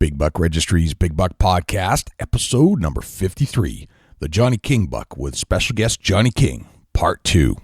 Big Buck Registry's Big Buck Podcast, episode number 53, The Johnny King Buck with special guest Johnny King, part 2.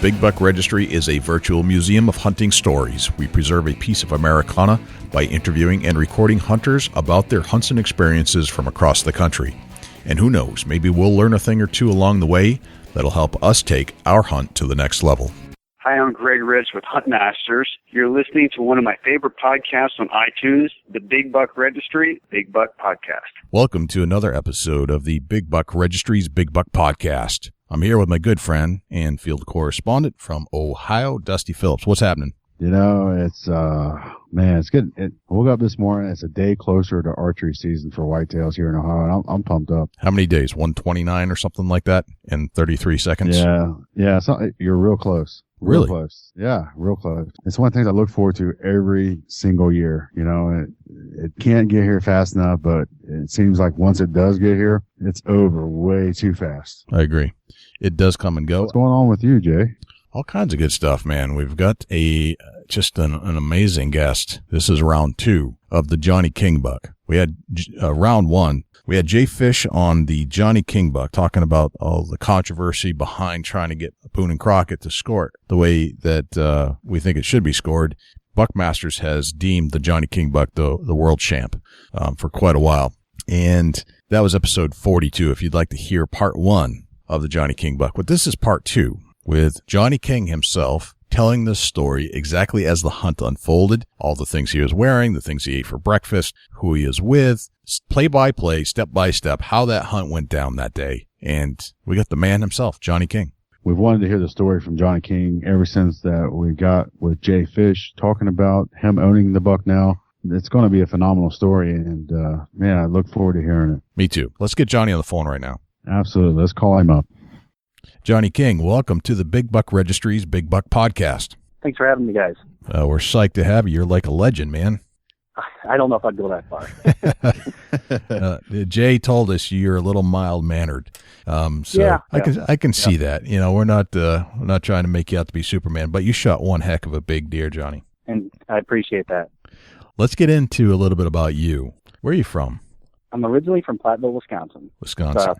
Big Buck Registry is a virtual museum of hunting stories. We preserve a piece of Americana by interviewing and recording hunters about their hunts and experiences from across the country. And who knows, maybe we'll learn a thing or two along the way that'll help us take our hunt to the next level. Hi, I'm Greg Rich with Hunt Masters. You're listening to one of my favorite podcasts on iTunes, the Big Buck Registry, Big Buck Podcast. Welcome to another episode of the Big Buck Registry's Big Buck Podcast. I'm here with my good friend and field correspondent from Ohio, Dusty Phillips. What's happening? You know, it's, man, it's good. I woke up this morning. It's a day closer to archery season for whitetails here in Ohio, and I'm pumped up. How many days? 129 or something like that in 33 seconds? Yeah. You're real close. Really? Real close. Yeah, real close. It's one of the things I look forward to every single year. You know, it can't get here fast enough, but it seems like once it does get here, it's over way too fast. I agree. It does come and go. What's going on with you, Jay? All kinds of good stuff, man. We've got just an amazing guest. This is round 2 of the Johnny King Buck. We had round 1. We had Jay Fish on the Johnny King Buck talking about all the controversy behind trying to get Boone and Crockett to score it the way that we think it should be scored. Buckmasters has deemed the Johnny King Buck the world champ for quite a while. And that was episode 42 if you'd like to hear part 1 of the Johnny King Buck. But this is part 2 with Johnny King himself telling the story exactly as the hunt unfolded, all the things he was wearing, the things he ate for breakfast, who he is with, play by play, step by step, how that hunt went down that day. And we got the man himself, Johnny King. We've wanted to hear the story from Johnny King ever since that we got with Jay Fish talking about him owning the buck now. It's going to be a phenomenal story, and man, I look forward to hearing it. Me too. Let's get Johnny on the phone right now. Absolutely. Let's call him up. Johnny King, welcome to the Big Buck Registry's Big Buck Podcast. Thanks for having me, guys. We're psyched to have you. You're like a legend, man. I don't know if I'd go that far. Jay told us you're a little mild-mannered. I can see that. You know, we're not trying to make you out to be Superman, but you shot one heck of a big deer, Johnny. And I appreciate that. Let's get into a little bit about you. Where are you from? I'm originally from Platteville, Wisconsin.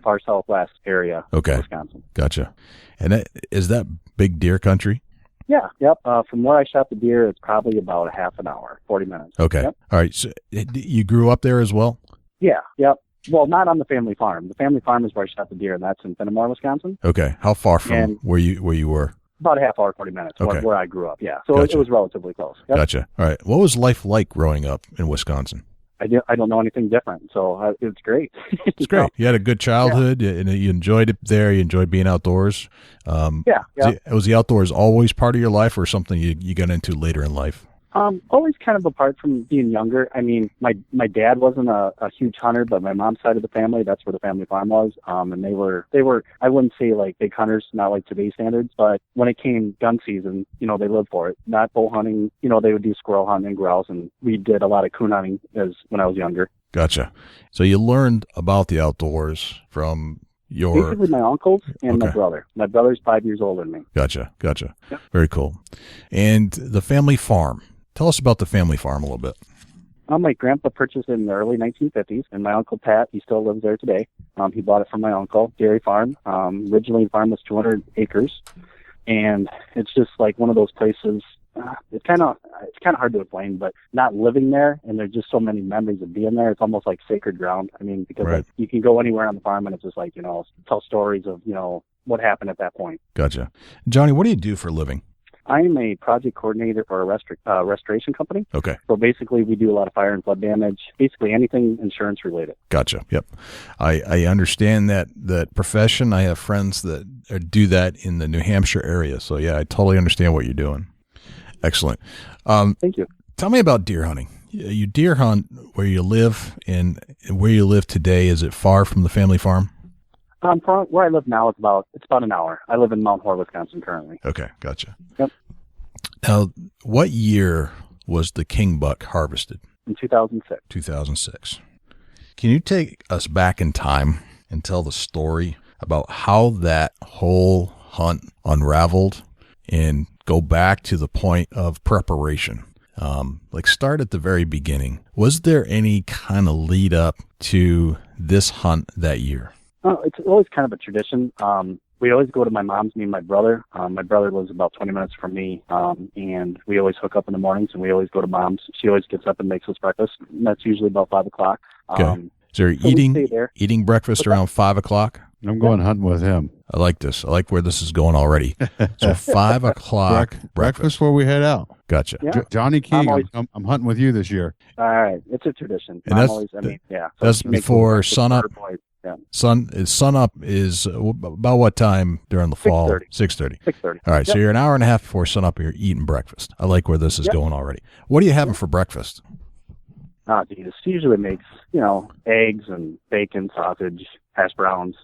Far southwest area. Okay. Wisconsin. Gotcha. And is that big deer country? Yeah. Yep. From where I shot the deer, it's probably about a half an hour, 40 minutes. Okay. Yep. All right. So you grew up there as well? Yeah. Yep. Well, not on the family farm. The family farm is where I shot the deer, and that's in Fenimore, Wisconsin. Okay. How far from where you were? About a half hour, 40 minutes, okay. where I grew up. Yeah. So gotcha. It was relatively close. Yep. Gotcha. All right. What was life like growing up in Wisconsin? I don't know anything different, so it's great. It's great. You had a good childhood, and you enjoyed it there. You enjoyed being outdoors. Was the outdoors always part of your life, or something you got into later in life? Always kind of apart from being younger. I mean, my dad wasn't a huge hunter, but my mom's side of the family, that's where the family farm was. And they were, I wouldn't say like big hunters, not like today's standards, but when it came gun season, you know, they lived for it. Not bow hunting, you know, they would do squirrel hunting and grouse, and we did a lot of coon hunting when I was younger. Gotcha. So you learned about the outdoors from basically my uncles and my brother. My brother's 5 years older than me. Gotcha. Yep. Very cool. And the family farm. Tell us about the family farm a little bit. My grandpa purchased it in the early 1950s, and my Uncle Pat, he still lives there today. He bought it from my uncle, dairy farm. Originally, the farm was 200 acres, and it's just like one of those places. It's kind of hard to explain, but not living there, and there's just so many memories of being there. It's almost like sacred ground. I mean, because right. like, you can go anywhere on the farm, and it's just like, you know, tell stories of, you know, what happened at that point. Gotcha. Johnny, what do you do for a living? I am a project coordinator for a restoration company. Okay. So basically, we do a lot of fire and flood damage, basically anything insurance related. Gotcha. Yep. I understand that profession. I have friends that do that in the New Hampshire area. So, yeah, I totally understand what you're doing. Excellent. Thank you. Tell me about deer hunting. You deer hunt where you live, and where you live today, is it far from the family farm? From where I live now, it's about an hour. I live in Mount Horr, Wisconsin currently. Okay, gotcha. Yep. Now, what year was the king buck harvested? In 2006. 2006. Can you take us back in time and tell the story about how that whole hunt unraveled and go back to the point of preparation? Like start at the very beginning. Was there any kind of lead up to this hunt that year? Oh, it's always kind of a tradition. We always go to my mom's, me and my brother. My brother lives about 20 minutes from me, and we always hook up in the mornings, and we always go to mom's. She always gets up and makes us breakfast, and that's usually about 5 o'clock. Okay. So you're eating breakfast around 5 o'clock? I'm going hunting with him. I like this. I like where this is going already. So 5 o'clock breakfast before we head out. Gotcha. Yeah. Johnny King, I'm hunting with you this year. All right. It's a tradition. And that's So before sunup. Yeah. Sunup is about what time during the fall? 6:30. 6:30. All right. So you're an hour and a half before sunup. You're eating breakfast. I like where this is going already. What are you having for breakfast? Oh, geez. She usually makes, eggs and bacon, sausage, hash browns,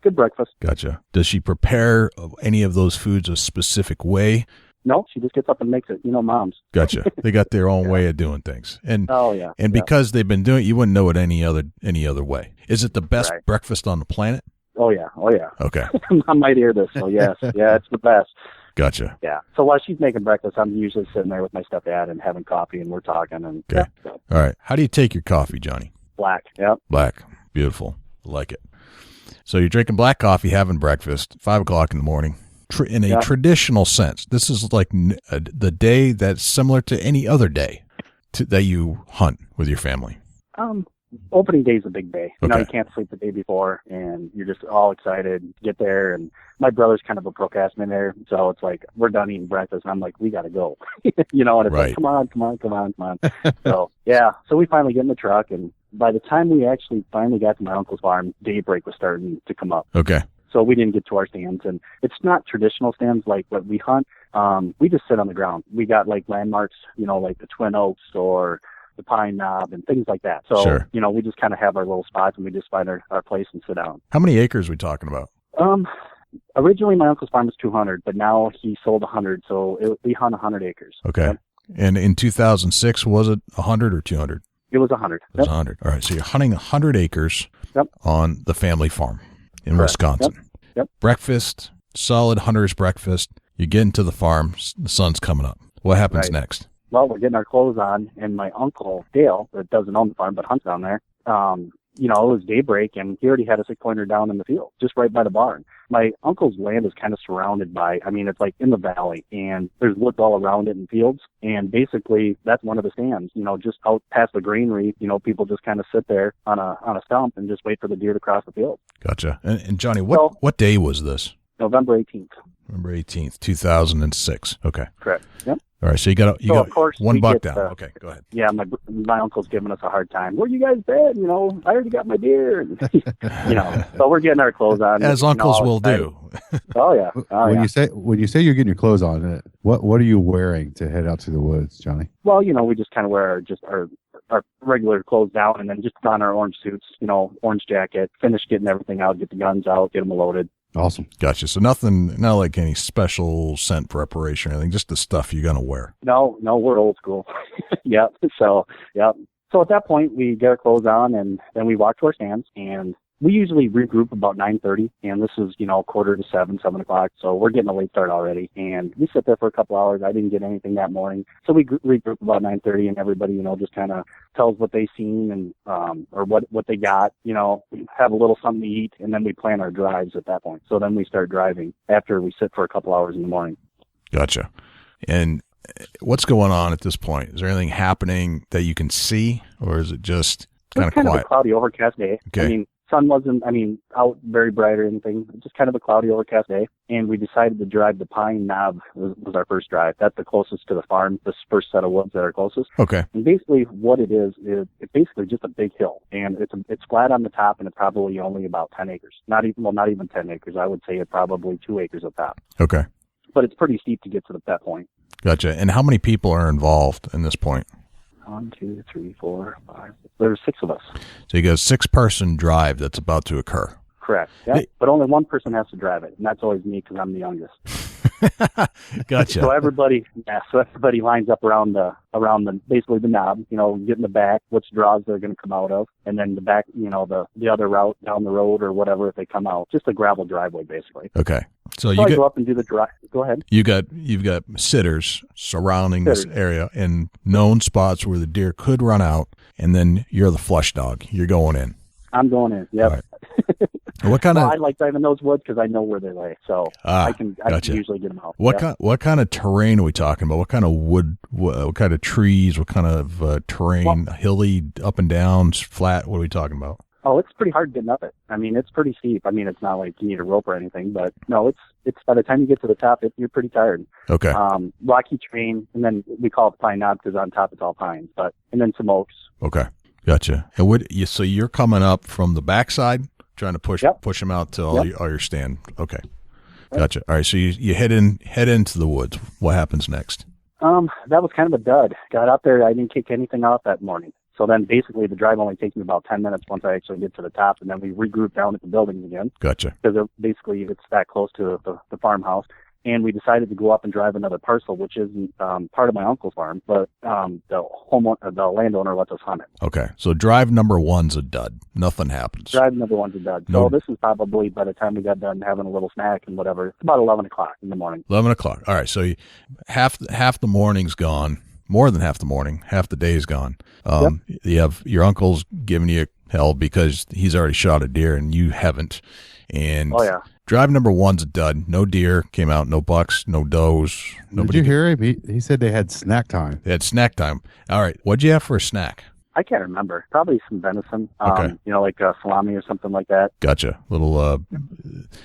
good breakfast. Gotcha. Does she prepare any of those foods a specific way? No, she just gets up and makes it. Moms. Gotcha. They got their own way of doing things. And because they've been doing it, you wouldn't know it any other way. Is it the best breakfast on the planet? Oh, yeah. Okay. I might hear this, so yes. Yeah, it's the best. Gotcha. Yeah. So while she's making breakfast, I'm usually sitting there with my stepdad and having coffee, and we're talking. And okay. Yeah. All right. How do you take your coffee, Johnny? Black. Yep. Black. Beautiful. Like it. So you're drinking black coffee, having breakfast, 5 o'clock in the morning. In a traditional sense, this is like the day that's similar to any other day that you hunt with your family. Opening day is a big day. Okay. You can't sleep the day before, and you're just all excited to get there. And my brother's kind of a procrastinator, so it's like we're done eating breakfast, and I'm like, we got to go. And it's like, come on. So so we finally get in the truck, and by the time we actually finally got to my uncle's farm, daybreak was starting to come up. Okay. So we didn't get to our stands, and it's not traditional stands like what we hunt. We just sit on the ground. We got like landmarks, like the Twin Oaks or the Pine Knob and things like that. So, sure. We just kind of have our little spots, and we just find our place and sit down. How many acres are we talking about? Originally my uncle's farm was 200, but now he sold 100, so we hunt 100 acres. Okay. Yep. And in 2006, was it 100 or 200? It was 100. It was 100. All right. So you're hunting 100 acres on the family farm in Wisconsin. Yep. Breakfast, solid hunter's breakfast. You get into the farm. The sun's coming up. What happens next? Well, we're getting our clothes on, and my uncle, Dale, that doesn't own the farm but hunts down there, it was daybreak, and he already had a 6-pointer down in the field, just right by the barn. My uncle's land is kind of surrounded by, it's like in the valley, and there's woods all around it and fields, and basically that's one of the stands, just out past the granary, people just kind of sit there on a stump and just wait for the deer to cross the field. Gotcha. And Johnny, what day was this? November 18th. November 18th, 2006. Okay. Correct. Yep. All right, so you got of course, one buck down. Okay, go ahead. Yeah, my uncle's giving us a hard time. Where you guys been? I already got my deer. So we're getting our clothes on. As uncles will do. Oh yeah. When you say you're getting your clothes on, what are you wearing to head out to the woods, Johnny? Well, we just kind of wear our regular clothes down, and then just on our orange suits, orange jacket, finish getting everything out, get the guns out, get them loaded. Awesome. Gotcha. So nothing, not like any special scent preparation or anything, just the stuff you're going to wear. No, we're old school. Yep. So at that point, we get our clothes on, and then we walk to our stands, and we usually regroup about 9:30, and this is, 6:45, 7 o'clock, so we're getting a late start already, and we sit there for a couple hours. I didn't get anything that morning, so we regroup about 9:30, and everybody, just kind of tells what they've seen and or what they got, have a little something to eat, and then we plan our drives at that point. So then we start driving after we sit for a couple hours in the morning. Gotcha. And what's going on at this point? Is there anything happening that you can see, or is it just kind of quiet? It's kind of a cloudy, overcast day. Okay. Sun wasn't, out very bright or anything. Just kind of a cloudy, overcast day. And we decided to drive the Pine Knob was our first drive. That's the closest to the farm, the first set of woods that are closest. Okay. And basically what it is it's basically just a big hill. And it's flat on the top, and it's probably only about 10 acres. Not even 10 acres. I would say it's probably 2 acres up top. Okay. But it's pretty steep to get to that point. Gotcha. And how many people are involved in this point? 1, 2, 3, 4, 5. There's 6 of us. So you got a 6-person drive that's about to occur. Correct. Yeah. But only one person has to drive it, and that's always me because I'm the youngest. Gotcha. So everybody lines up around the basically the knob, get in the back, which draws they're going to come out of, and then the back, the other route down the road or whatever if they come out. Just a gravel driveway, basically. Okay. So I go up and do the drive. Go ahead. You've got sitters surrounding this area in known spots where the deer could run out, and then you're the flush dog. You're going in. I'm going in. Yep. Right. What kind of? I like driving those woods because I know where they lay, so I can usually get them out. What kind of terrain are we talking about? What kind of wood? What kind of trees? What kind of terrain? Hilly, up and down, flat? What are we talking about? Oh, it's pretty hard getting up it. I mean, it's pretty steep. I mean, it's not like you need a rope or anything, but no, it's by the time you get to the top, you're pretty tired. Okay. Rocky terrain, and then we call it pine knob because on top it's all pines, and then some oaks. Okay, gotcha. And so you're coming up from the backside, trying to push them out to all your stand. Okay, gotcha. All right, so you head into the woods. What happens next? That was kind of a dud. Got out there, I didn't kick anything off that morning. So then basically the drive only takes me about 10 minutes once I actually get to the top, and then we regroup down at the buildings again. Gotcha. Because basically it's that close to the farmhouse. And we decided to go up and drive another parcel, which isn't part of my uncle's farm, but the landowner lets us hunt it. Okay. So drive number one's a dud. Nothing happens. Drive number one's a dud. So this is probably, by the time we got done having a little snack and whatever, it's about 11 o'clock in the morning. 11 o'clock. All right. So half the morning's gone. More than half the morning. Half the day's gone. You have your uncle's giving you hell because he's already shot a deer and you haven't. And drive number one's a dud. No deer came out. No bucks. No does. Did you hear him? He said they had snack time. They had snack time. All right. What'd you have for a snack? I can't remember. Probably some venison. Like salami or something like that. Gotcha. Little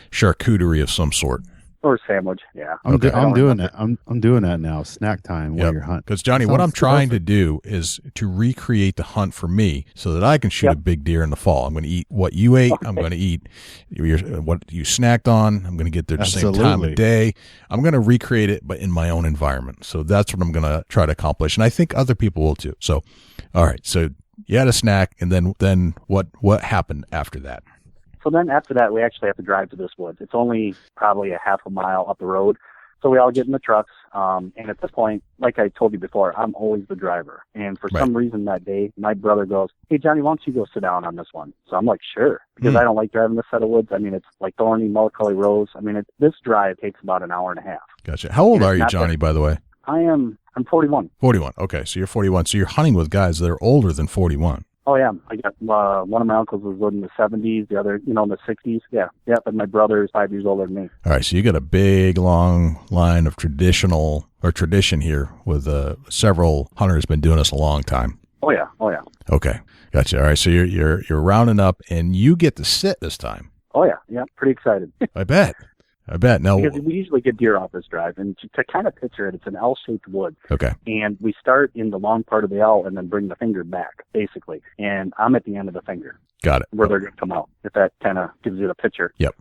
charcuterie of some sort. Or sandwich, yeah. I'm doing that. I'm doing that now. Snack time while you're hunting. Because Johnny, what I'm trying to do is to recreate the hunt for me, so that I can shoot a big deer in the fall. I'm going to eat what you ate. Okay. I'm going to eat what you snacked on. I'm going to get there at the same time of day. I'm going to recreate it, but in my own environment. So that's what I'm going to try to accomplish, and I think other people will too. So, all right. So you had a snack, and then what happened after that? So then after that, we actually have to drive to this woods. It's only probably a half a mile up the road. So we all get in the trucks. And at this point, like I told you before, I'm always the driver. And for some reason that day, my brother goes, "Hey, Johnny, why don't you go sit down on this one?" So I'm like, sure, because I don't like driving this set of woods. I mean, it's like thorny, multicolored rows. I mean, this drive takes about an hour and a half. Gotcha. How old are you, Johnny, by the way? I'm 41. 41. Okay. So you're 41. So you're hunting with guys that are older than 41. Oh, yeah. I got one of my uncles was in the 70s, the other, in the 60s. Yeah. Yeah. But my brother is 5 years older than me. All right. So you got a big, long line of tradition here with several hunters been doing this a long time. Oh, yeah. Oh, yeah. Okay. Gotcha. All right. So you're rounding up and you get to sit this time. Oh, yeah. Yeah. Pretty excited. I bet. No, because we usually get deer off this drive, and to kind of picture it, it's an L-shaped wood. Okay. And we start in the long part of the L and then bring the finger back, basically. And I'm at the end of the finger. Got it. Where they're going to come out, if that kind of gives you the picture. Yep.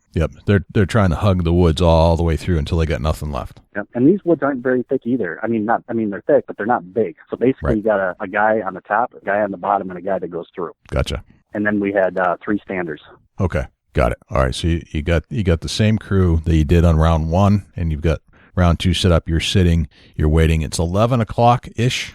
They're trying to hug the woods all the way through until they got nothing left. Yep. And these woods aren't very thick either. I mean, they're thick, but they're not big. So basically, you got a guy on the top, a guy on the bottom, and a guy that goes through. Gotcha. And then we had 3 standers. Okay. Got it. All right. So you got the same crew that you did on round 1, and you've got round 2 set up. You're sitting, you're waiting. It's 11 o'clock-ish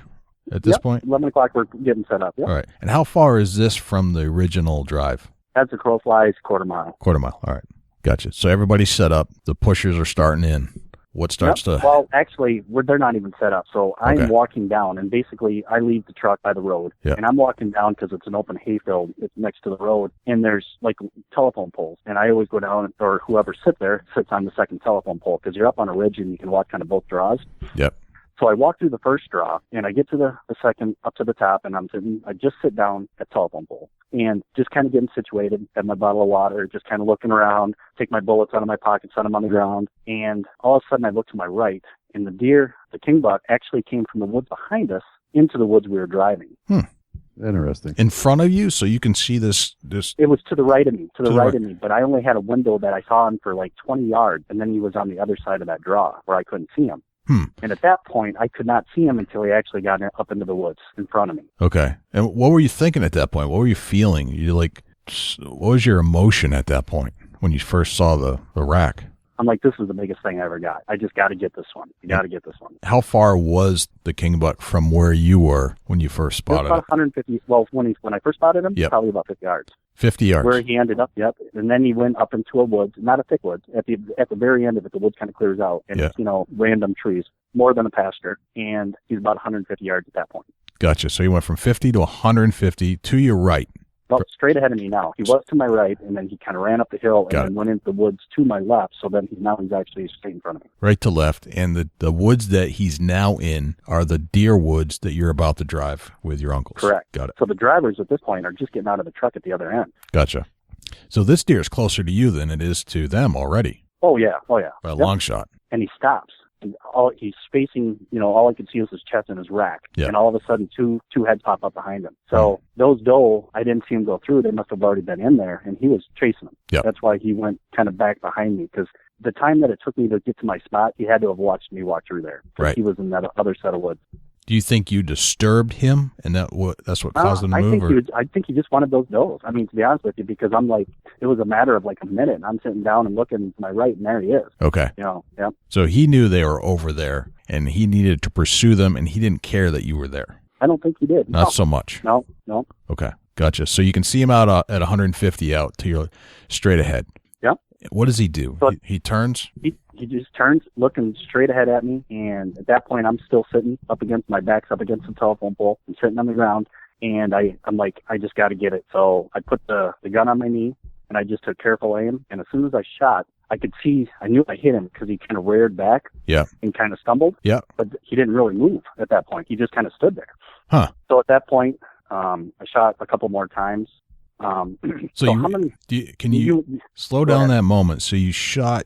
at this point? 11 o'clock, we're getting set up. Yep. All right. And how far is this from the original drive? That's a crow flies, quarter mile. Quarter mile. All right. Gotcha. So everybody's set up. The pushers are starting in. What starts to... Well, actually, they're not even set up. So I'm walking down, and basically I leave the truck by the road, and I'm walking down because it's an open hayfield. It's next to the road, and there's like telephone poles. And I always go down, or whoever sits there sits on the second telephone pole because you're up on a ridge and you can walk kind of both draws. Yep. So I walk through the first draw, and I get to the second, up to the top, and I just sit down at telephone pole. And just kind of getting situated, have my bottle of water, just kind of looking around, take my bullets out of my pocket, set them on the ground. And all of a sudden I look to my right, and the deer, the king buck, actually came from the woods behind us into the woods we were driving. Interesting. In front of you, so you can see this. It was to the right of me, but I only had a window that I saw him for like 20 yards, and then he was on the other side of that draw where I couldn't see him. And at that point, I could not see him until he actually got up into the woods in front of me. Okay. And what were you thinking at that point? What were you feeling? You like what was your emotion at that point when you first saw the rack? I'm like, this is the biggest thing I ever got. I just got to get this one. I got to get this one. How far was the king buck from where you were when you first spotted it? About 150. Well, when I first spotted him, probably about 50 yards. 50 yards. Where he ended up, and then he went up into a woods, not a thick woods. At the very end of it, the woods kind of clears out, and it's, random trees, more than a pasture, and he's about 150 yards at that point. Gotcha. So he went from 50 to 150 to your right. Well, straight ahead of me now. He was to my right, and then he kind of ran up the hill and then went into the woods to my left, so then he's actually straight in front of me. Right to left, and the woods that he's now in are the deer woods that you're about to drive with your uncles. Correct. Got it. So the drivers at this point are just getting out of the truck at the other end. Gotcha. So this deer is closer to you than it is to them already. Oh, yeah. By a long shot. And he stops. And he's facing, all I could see was his chest and his rack. Yeah. And all of a sudden, two heads pop up behind him. So those doe, I didn't see him go through. They must have already been in there, and he was chasing them. Yeah. That's why he went kind of back behind me, because the time that it took me to get to my spot, he had to have watched me walk through there. Right. He was in that other set of woods. Do you think you disturbed him, and that's what caused him to move? I think he just wanted those does. I mean, to be honest with you, because I'm like, it was a matter of like a minute. And I'm sitting down and looking to my right, and there he is. Okay. Yeah. So he knew they were over there, and he needed to pursue them, and he didn't care that you were there. I don't think he did. Not so much. No. Okay. Gotcha. So you can see him out at 150 out to your straight ahead. Yep. What does he do? So he turns? He just turns, looking straight ahead at me, and at that point, I'm still sitting up against my back's up against the telephone pole. I'm sitting on the ground, and I'm like, I just got to get it. So I put the gun on my knee, and I just took careful aim. And as soon as I shot, I knew I hit him because he kind of reared back and kind of stumbled. Yeah. But he didn't really move at that point. He just kind of stood there. Huh. So at that point, I shot a couple more times. Can you slow down that moment? So you saw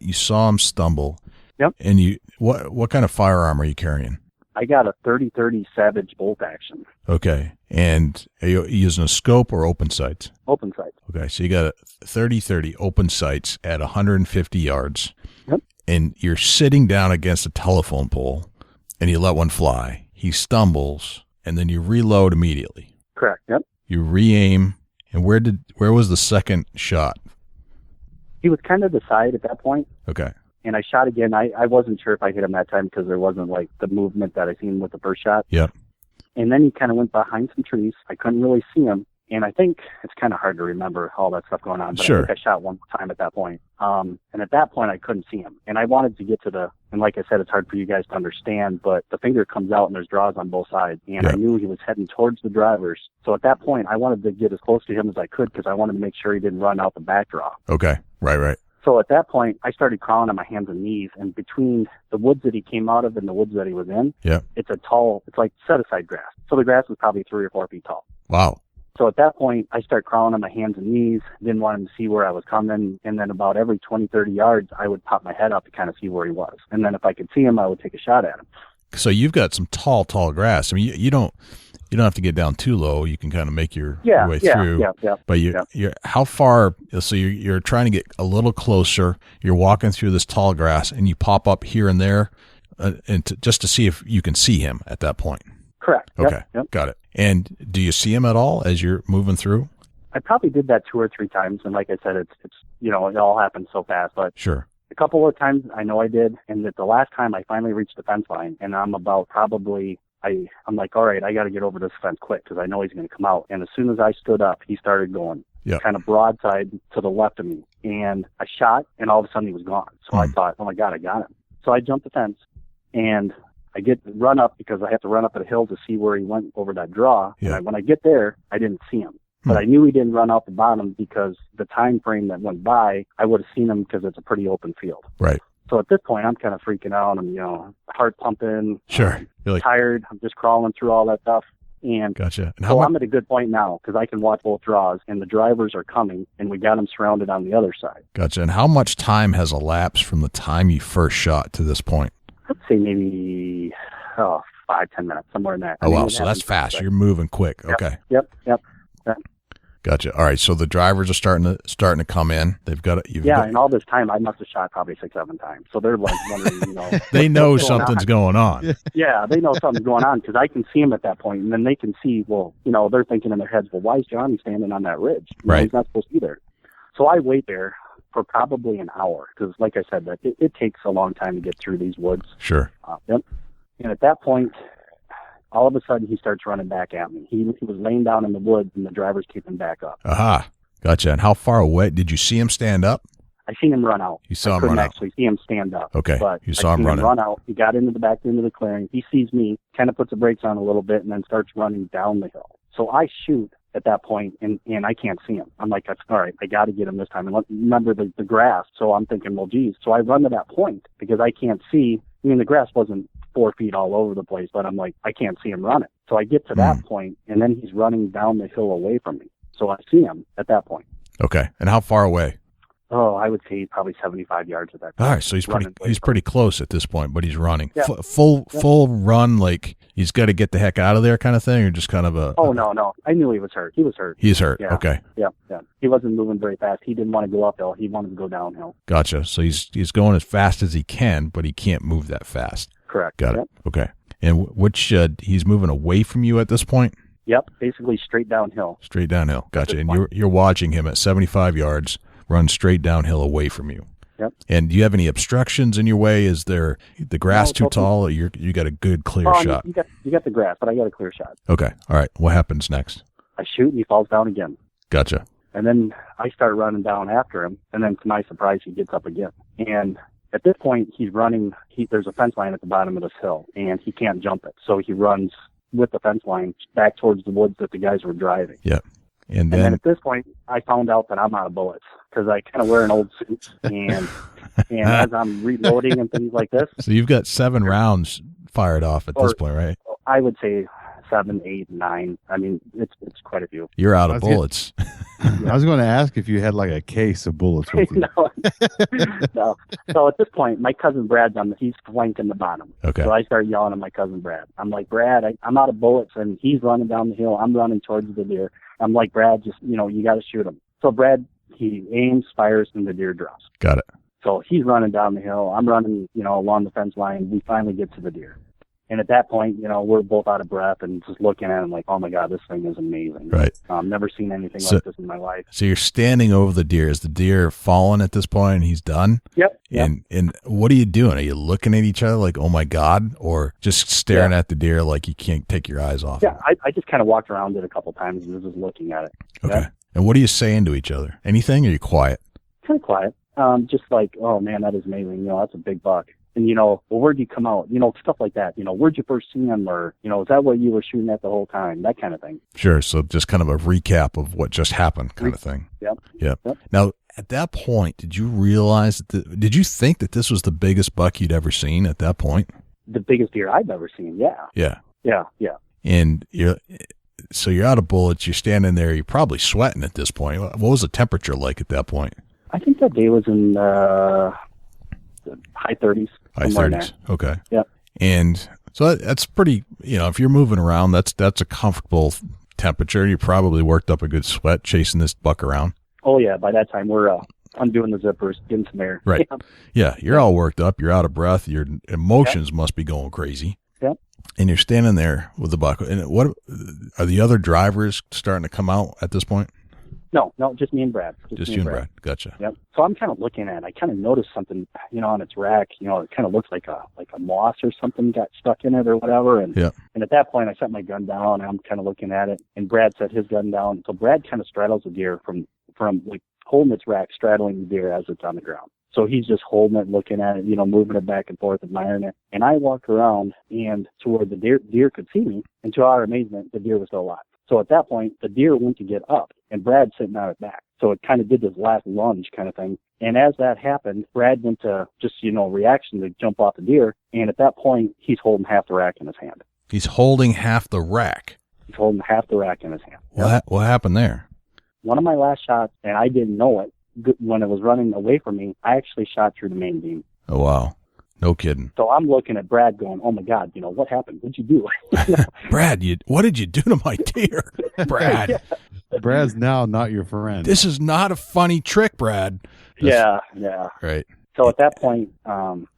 him stumble. Yep. And what kind of firearm are you carrying? I got a 30-30 Savage bolt action. Okay. And are you using a scope or open sights? Open sights. Okay. So you got a 30-30 open sights at 150 yards. Yep. And you're sitting down against a telephone pole, and you let one fly. He stumbles, and then you reload immediately. Correct. Yep. You re-aim. And where was the second shot? He was kind of the side at that point. Okay. And I shot again. I wasn't sure if I hit him that time because there wasn't like the movement that I seen with the first shot. Yep. And then he kind of went behind some trees. I couldn't really see him. And I think it's kind of hard to remember all that stuff going on. But sure. I think I shot one time at that point. And at that point, I couldn't see him. And I wanted to get to and like I said, it's hard for you guys to understand, but the finger comes out and there's draws on both sides. And I knew he was heading towards the drivers. So at that point, I wanted to get as close to him as I could because I wanted to make sure he didn't run out the back draw. Okay. Right. So at that point, I started crawling on my hands and knees, and between the woods that he came out of and the woods that he was in, it's like set-aside grass. So the grass was probably 3 or 4 feet tall. Wow. So at that point, I start crawling on my hands and knees, didn't want him to see where I was coming, and then about every 20, 30 yards, I would pop my head up to kind of see where he was. And then if I could see him, I would take a shot at him. So you've got some tall grass. I mean, you don't have to get down too low. You can kind of make your way through. Yeah. But you're how far? So you're trying to get a little closer. You're walking through this tall grass, and you pop up here and there, just to see if you can see him at that point. Correct. Okay. Yep. Got it. And do you see him at all as you're moving through? I probably did that 2 or 3 times, and like I said, it's it all happened so fast. But sure. A couple of times I know I did, and that the last time I finally reached the fence line, and I'm about probably. I'm like, all right, I got to get over this fence quick because I know he's going to come out. And as soon as I stood up, he started going kind of broadside to the left of me. And I shot, and all of a sudden he was gone. So I thought, oh, my God, I got him. So I jumped the fence, and I run up because I have to run up a hill to see where he went over that draw. Yeah. And when I get there, I didn't see him. But I knew he didn't run out the bottom because the time frame that went by, I would have seen him because it's a pretty open field. Right. So at this point, I'm kind of freaking out. I'm, heart pumping. Sure. You're tired. I'm just crawling through all that stuff. And gotcha. And I'm at a good point now because I can watch both draws, and the drivers are coming, and we got them surrounded on the other side. Gotcha. And how much time has elapsed from the time you first shot to this point? I'd say maybe 5-10 minutes, somewhere in that. Oh, wow. So that's fast. You're moving quick. Yep. Okay. Yep. Gotcha. All right. So the drivers are starting to come in. They've got it. And all this time I must have shot probably 6-7 times. So they're like wondering, they know something's going on. Yeah, they know something's going on because I can see them at that point, and then they can see. Well, they're thinking in their heads, well, why is Johnny standing on that ridge? Right. He's not supposed to be there. So I wait there for probably an hour because, like I said, that it takes a long time to get through these woods. Sure. And at that point, all of a sudden, he starts running back at me. He was laying down in the woods, and the driver's keeping back up. Aha. Gotcha. And how far away? Did you see him stand up? I seen him run out. You saw him run out? I couldn't actually see him stand up. Okay. But you saw him run out. He got into the clearing. He sees me, kind of puts the brakes on a little bit, and then starts running down the hill. So I shoot at that point, and I can't see him. I'm like, that's all right. I got to get him this time. And remember the grass. So I'm thinking, well, geez. So I run to that point because I can't see. I mean, the grass wasn't 4 feet all over the place, but I'm like, I can't see him running. So I get to that point, and then he's running down the hill away from me. So I see him at that point. Okay. And how far away? Oh, I would say probably 75 yards at that point. All right, so he's pretty close at this point, but he's running. Yeah. Full run, like he's got to get the heck out of there kind of thing, or just kind of a... Oh, no. I knew he was hurt. He was hurt. He's hurt. Yeah. Okay. Yeah. He wasn't moving very fast. He didn't want to go uphill. He wanted to go downhill. Gotcha. So he's going as fast as he can, but he can't move that fast. Correct. Got it. Okay. And he's moving away from you at this point? Yep, basically straight downhill. Straight downhill. Gotcha. And you're watching him at 75 yards run straight downhill away from you. Yep. And do you have any obstructions in your way? Is there the grass too tall, or you got a good clear shot? You got the grass, but I got a clear shot. Okay. All right. What happens next? I shoot, and he falls down again. Gotcha. And then I start running down after him, and then to my surprise, he gets up again. And at this point, he's running. There's a fence line at the bottom of this hill, and he can't jump it. So he runs with the fence line back towards the woods that the guys were driving. Yep. And then at this point, I found out that I'm out of bullets because I kind of wear an old suit, and as I'm reloading and things like this. So you've got 7 rounds fired off at this point, right? I would say 7, 8, 9. I mean, it's quite a few. You're out of bullets. I was going to ask if you had like a case of bullets with you. No. So at this point, my cousin Brad's he's flanking the bottom. Okay. So I start yelling at my cousin Brad. I'm like, Brad, I'm out of bullets, and he's running down the hill. I'm running towards the deer. I'm like, Brad, just, you got to shoot him. So Brad, he aims, fires, and the deer drops. Got it. So he's running down the hill. I'm running, along the fence line. We finally get to the deer. And at that point, we're both out of breath and just looking at him like, oh my God, this thing is amazing. Right. Never seen anything like this in my life. So you're standing over the deer. Is the deer fallen at this point and he's done? Yep. And what are you doing? Are you looking at each other like, oh my God, or just staring at the deer like you can't take your eyes off? Yeah. I just kind of walked around it a couple times and was just looking at it. Okay. Yeah? And what are you saying to each other? Anything? Or are you quiet? Kind of quiet. Just like, oh man, that is amazing. That's a big buck. And, well, where'd you come out? Stuff like that. Where'd you first see him? Or, is that what you were shooting at the whole time? That kind of thing. Sure. So just kind of a recap of what just happened kind of thing. Yep. Now, at that point, did you realize did you think that this was the biggest buck you'd ever seen at that point? The biggest deer I've ever seen. Yeah. Yeah. And you're out of bullets. You're standing there. You're probably sweating at this point. What was the temperature like at that point? I think that day was in high 30s. High 30s. Okay. Yeah. And so that's pretty, if you're moving around, that's a comfortable temperature. You probably worked up a good sweat chasing this buck around. Oh, yeah. By that time, we're undoing the zippers, getting some air. Right. Yeah. You're all worked up. You're out of breath. Your emotions must be going crazy. Yeah. And you're standing there with the buck. And what are the other drivers starting to come out at this point? No, just me and Brad. Just you and Brad. Gotcha. Yep. So I'm kind of looking at it. I kind of noticed something, on its rack. It kind of looks like a moss or something got stuck in it or whatever. And and at that point, I set my gun down. And I'm kind of looking at it, and Brad set his gun down. So Brad kind of straddles the deer from like holding its rack, straddling the deer as it's on the ground. So he's just holding it, looking at it, moving it back and forth, admiring it. And I walk around and to where the deer could see me, and to our amazement, the deer was still alive. So at that point, the deer went to get up, and Brad's sitting on its back. So it kind of did this last lunge kind of thing. And as that happened, Brad went to just, reaction to jump off the deer. And at that point, he's holding half the rack in his hand. He's holding half the rack? He's holding half the rack in his hand. What happened there? One of my last shots, and I didn't know it, when it was running away from me, I actually shot through the main beam. Oh, wow. No kidding. So I'm looking at Brad going, oh my God, what happened? What'd you do? Brad, what did you do to my deer? Brad. Yeah. Brad's now not your friend. This is not a funny trick, Brad. Yeah. Right. So at that point,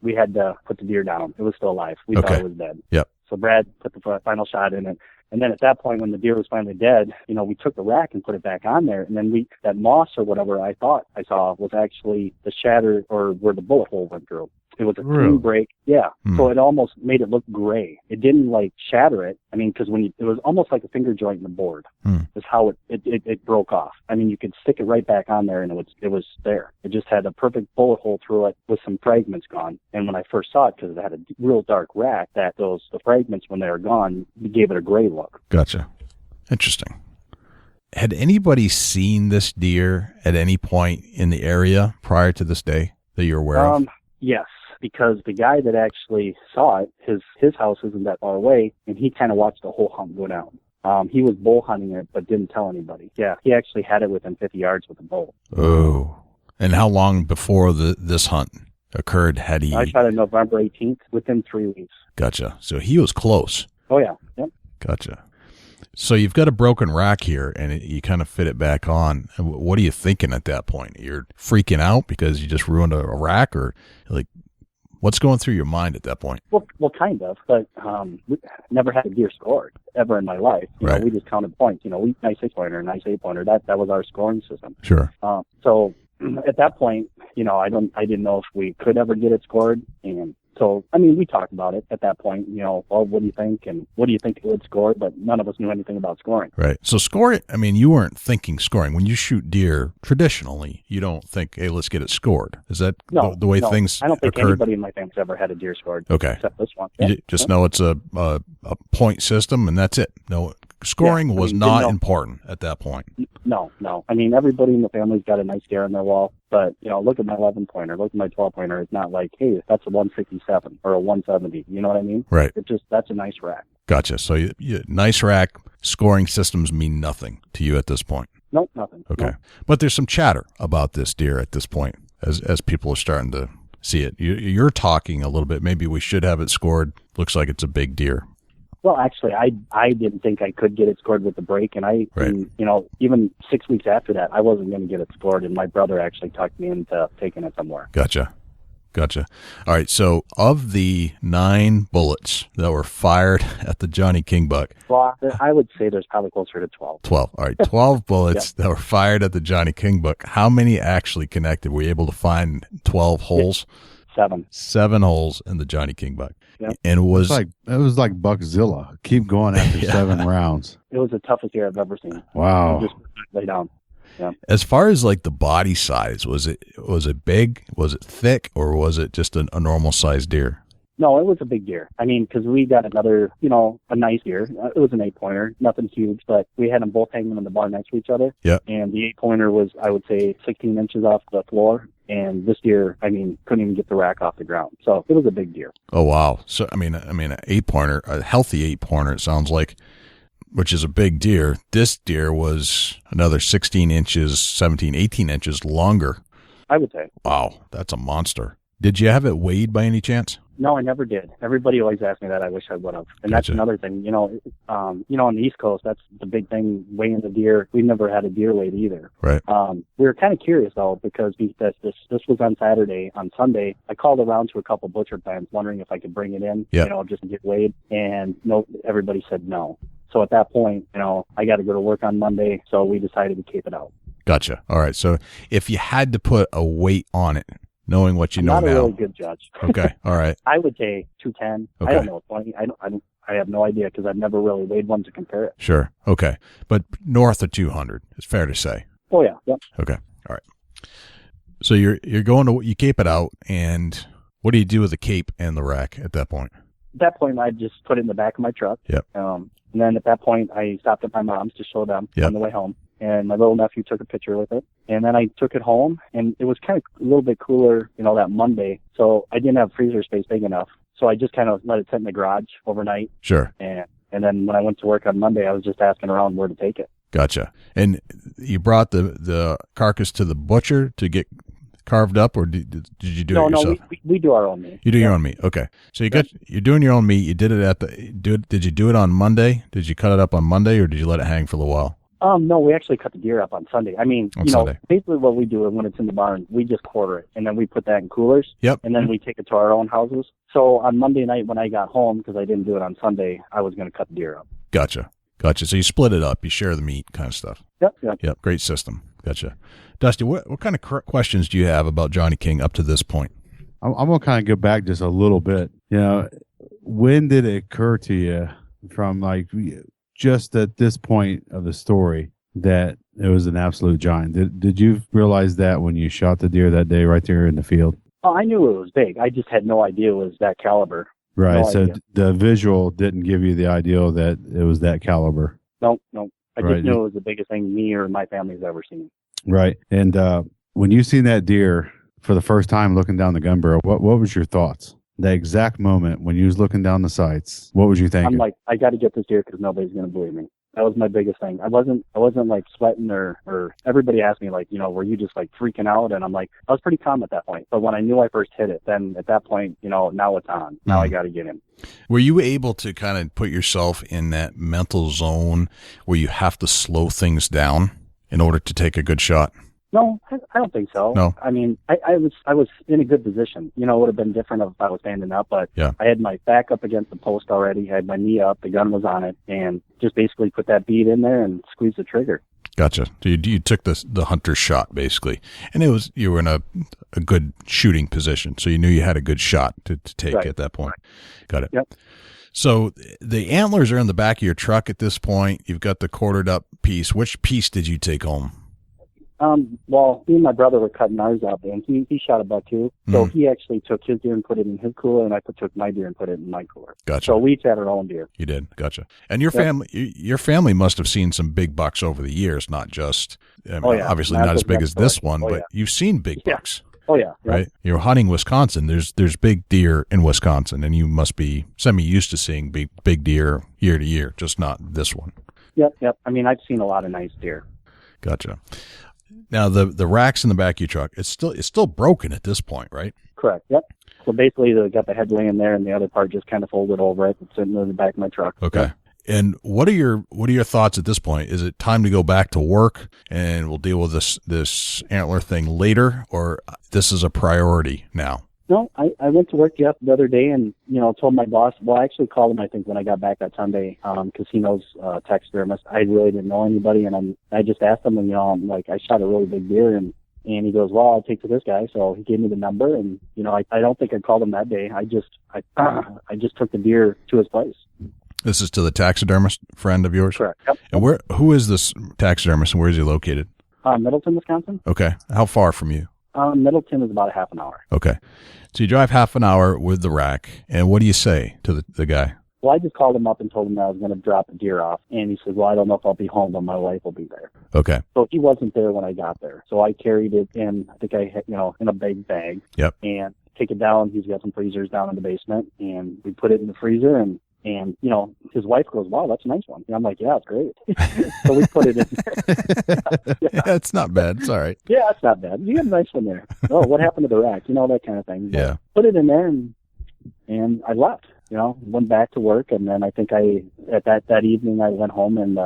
we had to put the deer down. It was still alive. We thought it was dead. Yep. So Brad put the final shot in it. And then at that point, when the deer was finally dead, we took the rack and put it back on there. And then that moss or whatever I thought I saw was actually the shatter or where the bullet hole went through. It was a clean break. Yeah. So it almost made it look gray. It didn't shatter it. I mean, because it was almost like a finger joint in the board. Is how it broke off. I mean, you could stick it right back on there and it was there. It just had a perfect bullet hole through it with some fragments gone. And when I first saw it, because it had a real dark rack, the fragments, when they were gone, gave it a gray look. Gotcha. Interesting. Had anybody seen this deer at any point in the area prior to this day that you're aware of? Yes. Because the guy that actually saw it, his house isn't that far away, and he kind of watched the whole hunt go down. He was bull hunting it, but didn't tell anybody. Yeah, he actually had it within 50 yards with a bull. Oh. And how long before this hunt occurred had he... I shot it November 18th, within 3 weeks. Gotcha. So he was close. Oh, yeah. Yep. Gotcha. So you've got a broken rack here, and you kind of fit it back on. What are you thinking at that point? You're freaking out because you just ruined a rack, or what's going through your mind at that point? Well, kind of, but we never had a deer scored ever in my life. Right. We just counted points. Nice 6-pointer, nice 8-pointer. That was our scoring system. Sure. So at that point, I didn't know if we could ever get it scored, and so we talked about it at that point. Well, what do you think, and what do you think it would score? But none of us knew anything about scoring. Right. So scoring. You weren't thinking scoring when you shoot deer. Traditionally, you don't think, "Hey, let's get it scored." Is that the way things I don't think occurred? Anybody in my family's ever had a deer scored. Okay. Except this one. You just know it's a point system, and that's it. No, scoring was not important at that point. No. Everybody in the family's got a nice deer on their wall, but look at my 11-pointer, look at my 12-pointer. It's not like, hey, that's a 167 or a 170. You know what I mean? Right. That's a nice rack. Gotcha. So nice rack. Scoring systems mean nothing to you at this point. Nope, nothing. Okay. Nope. But there's some chatter about this deer at this point as people are starting to see it. You're talking a little bit. Maybe we should have it scored. Looks like it's a big deer. Well, actually, I didn't think I could get it scored with the break, and even 6 weeks after that, I wasn't going to get it scored, and my brother actually talked me into taking it somewhere. Gotcha. All right, so of the 9 bullets that were fired at the Johnny King buck... Well, I would say there's probably closer to 12. 12. All right, 12 bullets that were fired at the Johnny King buck. How many actually connected? Were you able to find 12 holes? 7. 7 holes in the Johnny King buck. Yep. And it was like Buckzilla. Keep going after 7 rounds. It was the toughest deer I've ever seen. Wow. Just lay down. Yeah. As far as the body size, was it big? Was it thick, or was it just a normal sized deer? No, it was a big deer. Because we got another, a nice deer. It was an 8-pointer, nothing huge, but we had them both hanging in the barn next to each other. Yeah. And the 8-pointer was, I would say, 16 inches off the floor. And this deer, couldn't even get the rack off the ground. So it was a big deer. Oh, wow. So, an 8-pointer, a healthy 8-pointer, it sounds like, which is a big deer. This deer was another 16 inches, 17, 18 inches longer. I would say. Wow. That's a monster. Did you have it weighed by any chance? No, I never did. Everybody always asks me that. I wish I would have. And Gotcha. That's another thing. On the East Coast, that's the big thing, weighing the deer. We never had a deer weighed either. Right. We were kind of curious, though, because this was on Saturday. On Sunday, I called around to a couple butcher plants wondering if I could bring it in, just to get weighed. And no, everybody said no. So at that point, I got to go to work on Monday, so we decided to keep it out. Gotcha. All right. So if you had to put a weight on it, knowing what you know not now. Not a really good judge. Okay. All right. I would say 210. Okay. I don't know, 20. I have no idea because I've never really weighed one to compare it. Sure. Okay. But north of 200, it's fair to say. Oh, yeah. Yep. Okay. All right. So you cape it out, and what do you do with the cape and the rack at that point? At that point, I just put it in the back of my truck. Yep. And then at that point, I stopped at my mom's to show them Yep. on the way home. And my little nephew took a picture with it. And then I took it home, and it was kind of a little bit cooler, that Monday. So I didn't have freezer space big enough. So I just kind of let it sit in the garage overnight. Sure. And then when I went to work on Monday, I was just asking around where to take it. Gotcha. And you brought the carcass to the butcher to get carved up, or did you do it yourself? No, we do our own meat. You do your own meat. Okay. So you're doing your own meat. You did it did you do it on Monday? Did you cut it up on Monday, or did you let it hang for a little while? No, we actually cut the deer up on Sunday. I mean, Sunday. basically what we do is when it's in the barn, we just quarter it, and then we put that in coolers. Yep. And then we take it to our own houses. So on Monday night when I got home, because I didn't do it on Sunday, I was going to cut the deer up. Gotcha. So you split it up. You share the meat kind of stuff. Yep. Great system. Gotcha. Dusty, what kind of questions do you have about Johnny King up to this point? I'm going to kind of go back just a little bit. When did it occur to you from like just at this point of the story that it was an absolute giant? Did you realize that when you shot the deer that day right there in the field? Oh, I knew it was big. I just had no idea it was that caliber. Right. No So idea. the visual didn't give you the idea that it was that caliber. No. I Right. just knew it was the biggest thing me or my family's ever seen. Right. And when you seen that deer for the first time looking down the gun barrel, what was your thoughts? That exact moment when you was looking down the sights, what was you thinking? I'm like, I got to get this deer because nobody's going to believe me. That was my biggest thing. I wasn't like sweating or everybody asked me like, were you just like freaking out? And I'm like, I was pretty calm at that point. But when I knew I first hit it, then at that point, now it's on. Now I got to get him. Were you able to kind of put yourself in that mental zone where you have to slow things down in order to take a good shot? No, I don't think so. No. I mean, I was in a good position. It would have been different if I was standing up, but Yeah. I had my back up against the post already. I had my knee up. The gun was on it, and just basically put that bead in there and squeeze the trigger. Gotcha. So you took the hunter's shot basically, and you were in a good shooting position, so you knew you had a good shot to take Right. at that point. Got it. Yep. So the antlers are in the back of your truck at this point. You've got the quartered up piece. Which piece did you take home? Well, me and my brother were cutting ours up, and he shot a buck too. So he actually took his deer and put it in his cooler, and I took my deer and put it in my cooler. Gotcha. So we each had our own deer. You did. Gotcha. And your family must have seen some big bucks over the years, not just, obviously not as big as this one, but you've seen big bucks. Oh, yeah. Right? You're hunting Wisconsin. There's big deer in Wisconsin, and you must be semi-used to seeing big deer year to year, just not this one. Yep. I mean, I've seen a lot of nice deer. Gotcha. Now, the rack's in the back of your truck. It's still broken at this point, right? Correct. Yep. So basically, they got the head laying there, and the other part just kind of folded over it. It's sitting in the back of my truck. Okay. Yep. And what are your thoughts at this point? Is it time to go back to work and we'll deal with this antler thing later, or this is a priority now? No, I went to work the other day and, told my boss, well, I actually called him, I think, when I got back that Sunday, because he knows taxidermist. I really didn't know anybody, and I just asked him, and, I'm like, I shot a really big deer, and he goes, well, I'll take to this guy. So he gave me the number, and, I don't think I called him that day. I just took the deer to his place. This is to the taxidermist friend of yours? Correct. Yep. And who is this taxidermist, and where is he located? Middleton, Wisconsin. Okay. How far from you? Middleton is about a half an hour. Okay. So you drive half an hour with the rack, and what do you say to the guy? Well, I just called him up and told him that I was going to drop the deer off, and he said, well, I don't know if I'll be home, but my wife will be there. Okay. So he wasn't there when I got there. So I carried it in, I think I had, in a big bag. Yep. And take it down. He's got some freezers down in the basement, and we put it in the freezer, and his wife goes, wow, that's a nice one. And I'm like, yeah, it's great. So we put it in there. Yeah, it's not bad. It's all right. Yeah, it's not bad. You got a nice one there. Oh, what happened to the rack? That kind of thing. Yeah. Put it in there, and I left. Went back to work, and then I think at that evening I went home and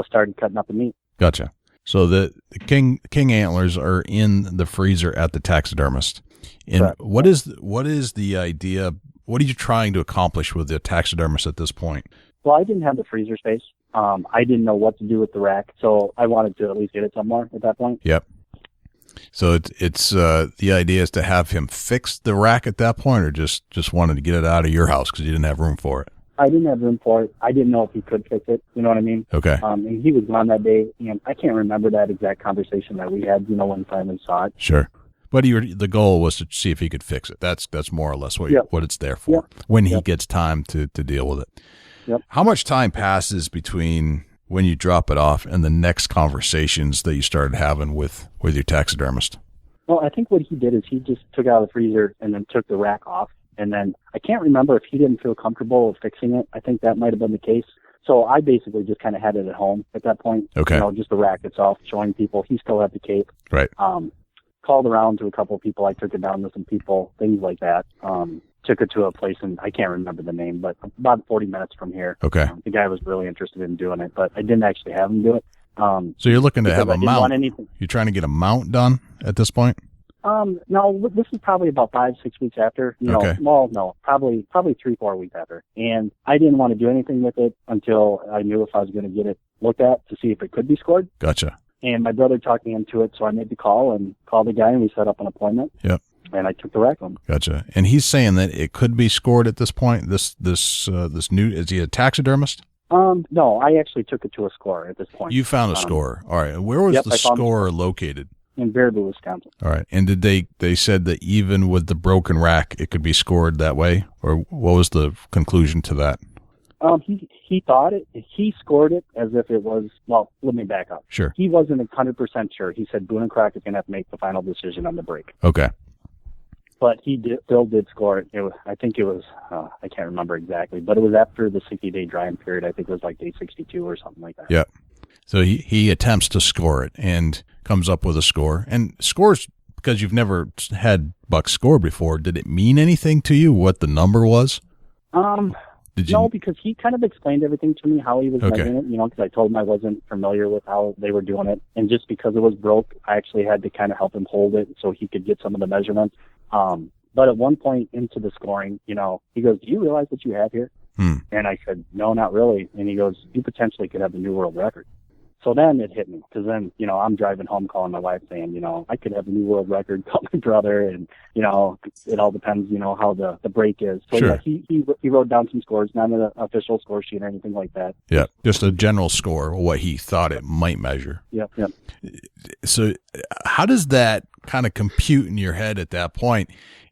started cutting up the meat. Gotcha. So the king antlers are in the freezer at the taxidermist. And Correct. what is the idea? What are you trying to accomplish with the taxidermist at this point? Well, I didn't have the freezer space. I didn't know what to do with the rack, so I wanted to at least get it somewhere at that point. Yep. So it's the idea is to have him fix the rack at that point, or just wanted to get it out of your house because you didn't have room for it. I didn't have room for it. I didn't know if he could fix it. You know what I mean? Okay. And he was gone that day, and I can't remember that exact conversation that we had. When we finally saw it. Sure. But the goal was to see if he could fix it. That's more or less what it's there for. Yep. When he gets time to deal with it. Yep. How much time passes between when you drop it off and the next conversations that you started having with your taxidermist? Well, I think what he did is he just took it out of the freezer and then took the rack off. And then I can't remember if he didn't feel comfortable with fixing it. I think that might have been the case. So I basically just kind of had it at home at that point. Okay. Just the rack itself, showing people he still had the cape. Right. called around to a couple of people. I took it down to some people, things like that. Took it to a place, and I can't remember the name, but about 40 minutes from here. Okay. The guy was really interested in doing it, but I didn't actually have him do it. So you're looking to have a mount. You're trying to get a mount done at this point? No, this is probably about 5-6 weeks after. Okay. Well, no, probably 3-4 weeks after. And I didn't want to do anything with it until I knew if I was going to get it looked at to see if it could be scored. Gotcha. And my brother talked me into it, so I made the call and called the guy, and we set up an appointment. Yep. And I took the rack home. Gotcha. And he's saying that it could be scored at this point. This new, is he a taxidermist? No, I actually took it to a scorer at this point. You found a scorer. All right. Where was the scorer located? In Baraboo, Wisconsin. All right. And did they said that even with the broken rack, it could be scored that way? Or what was the conclusion to that? He thought it. He scored it as if it was. Well, let me back up. Sure. He wasn't 100% sure. He said Boone and Crockett's going to have to make the final decision on the break. Okay. But Phil did score it. I think it was. I can't remember exactly, but it was after the 60-day drying period. I think it was like day 62 or something like that. Yeah. So he attempts to score it and comes up with a score. And scores, because you've never had bucks score before, did it mean anything to you what the number was? No, because he kind of explained everything to me, how he was measuring it, because I told him I wasn't familiar with how they were doing it. And just because it was broke, I actually had to kind of help him hold it so he could get some of the measurements. But at one point into the scoring, he goes, "Do you realize what you have here?" And I said, "No, not really." And he goes, "You potentially could have the new world record." So then it hit me, because then, I'm driving home calling my wife saying, I could have a new world record, call my brother, and, it all depends, how the break is. So sure. Yeah, he wrote down some scores, not an official score sheet or anything like that. Yeah, just a general score, what he thought it might measure. Yep. So how does that kind of compute in your head at that point?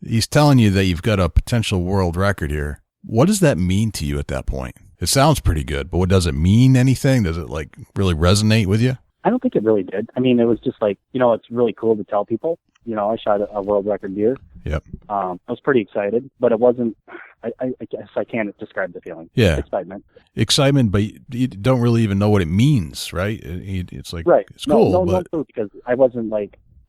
He's telling you that you've got a potential world record here. What does that mean to you at that point? It sounds pretty good, but what does it mean anything? Does it really resonate with you? I don't think it really did. I mean, it was just it's really cool to tell people, I shot a world record deer. Yep. I was pretty excited, but it wasn't, I guess I can't describe the feeling. Yeah. Excitement, but you don't really even know what it means, right? It's like, right. It's cool. No clue, because I wasn't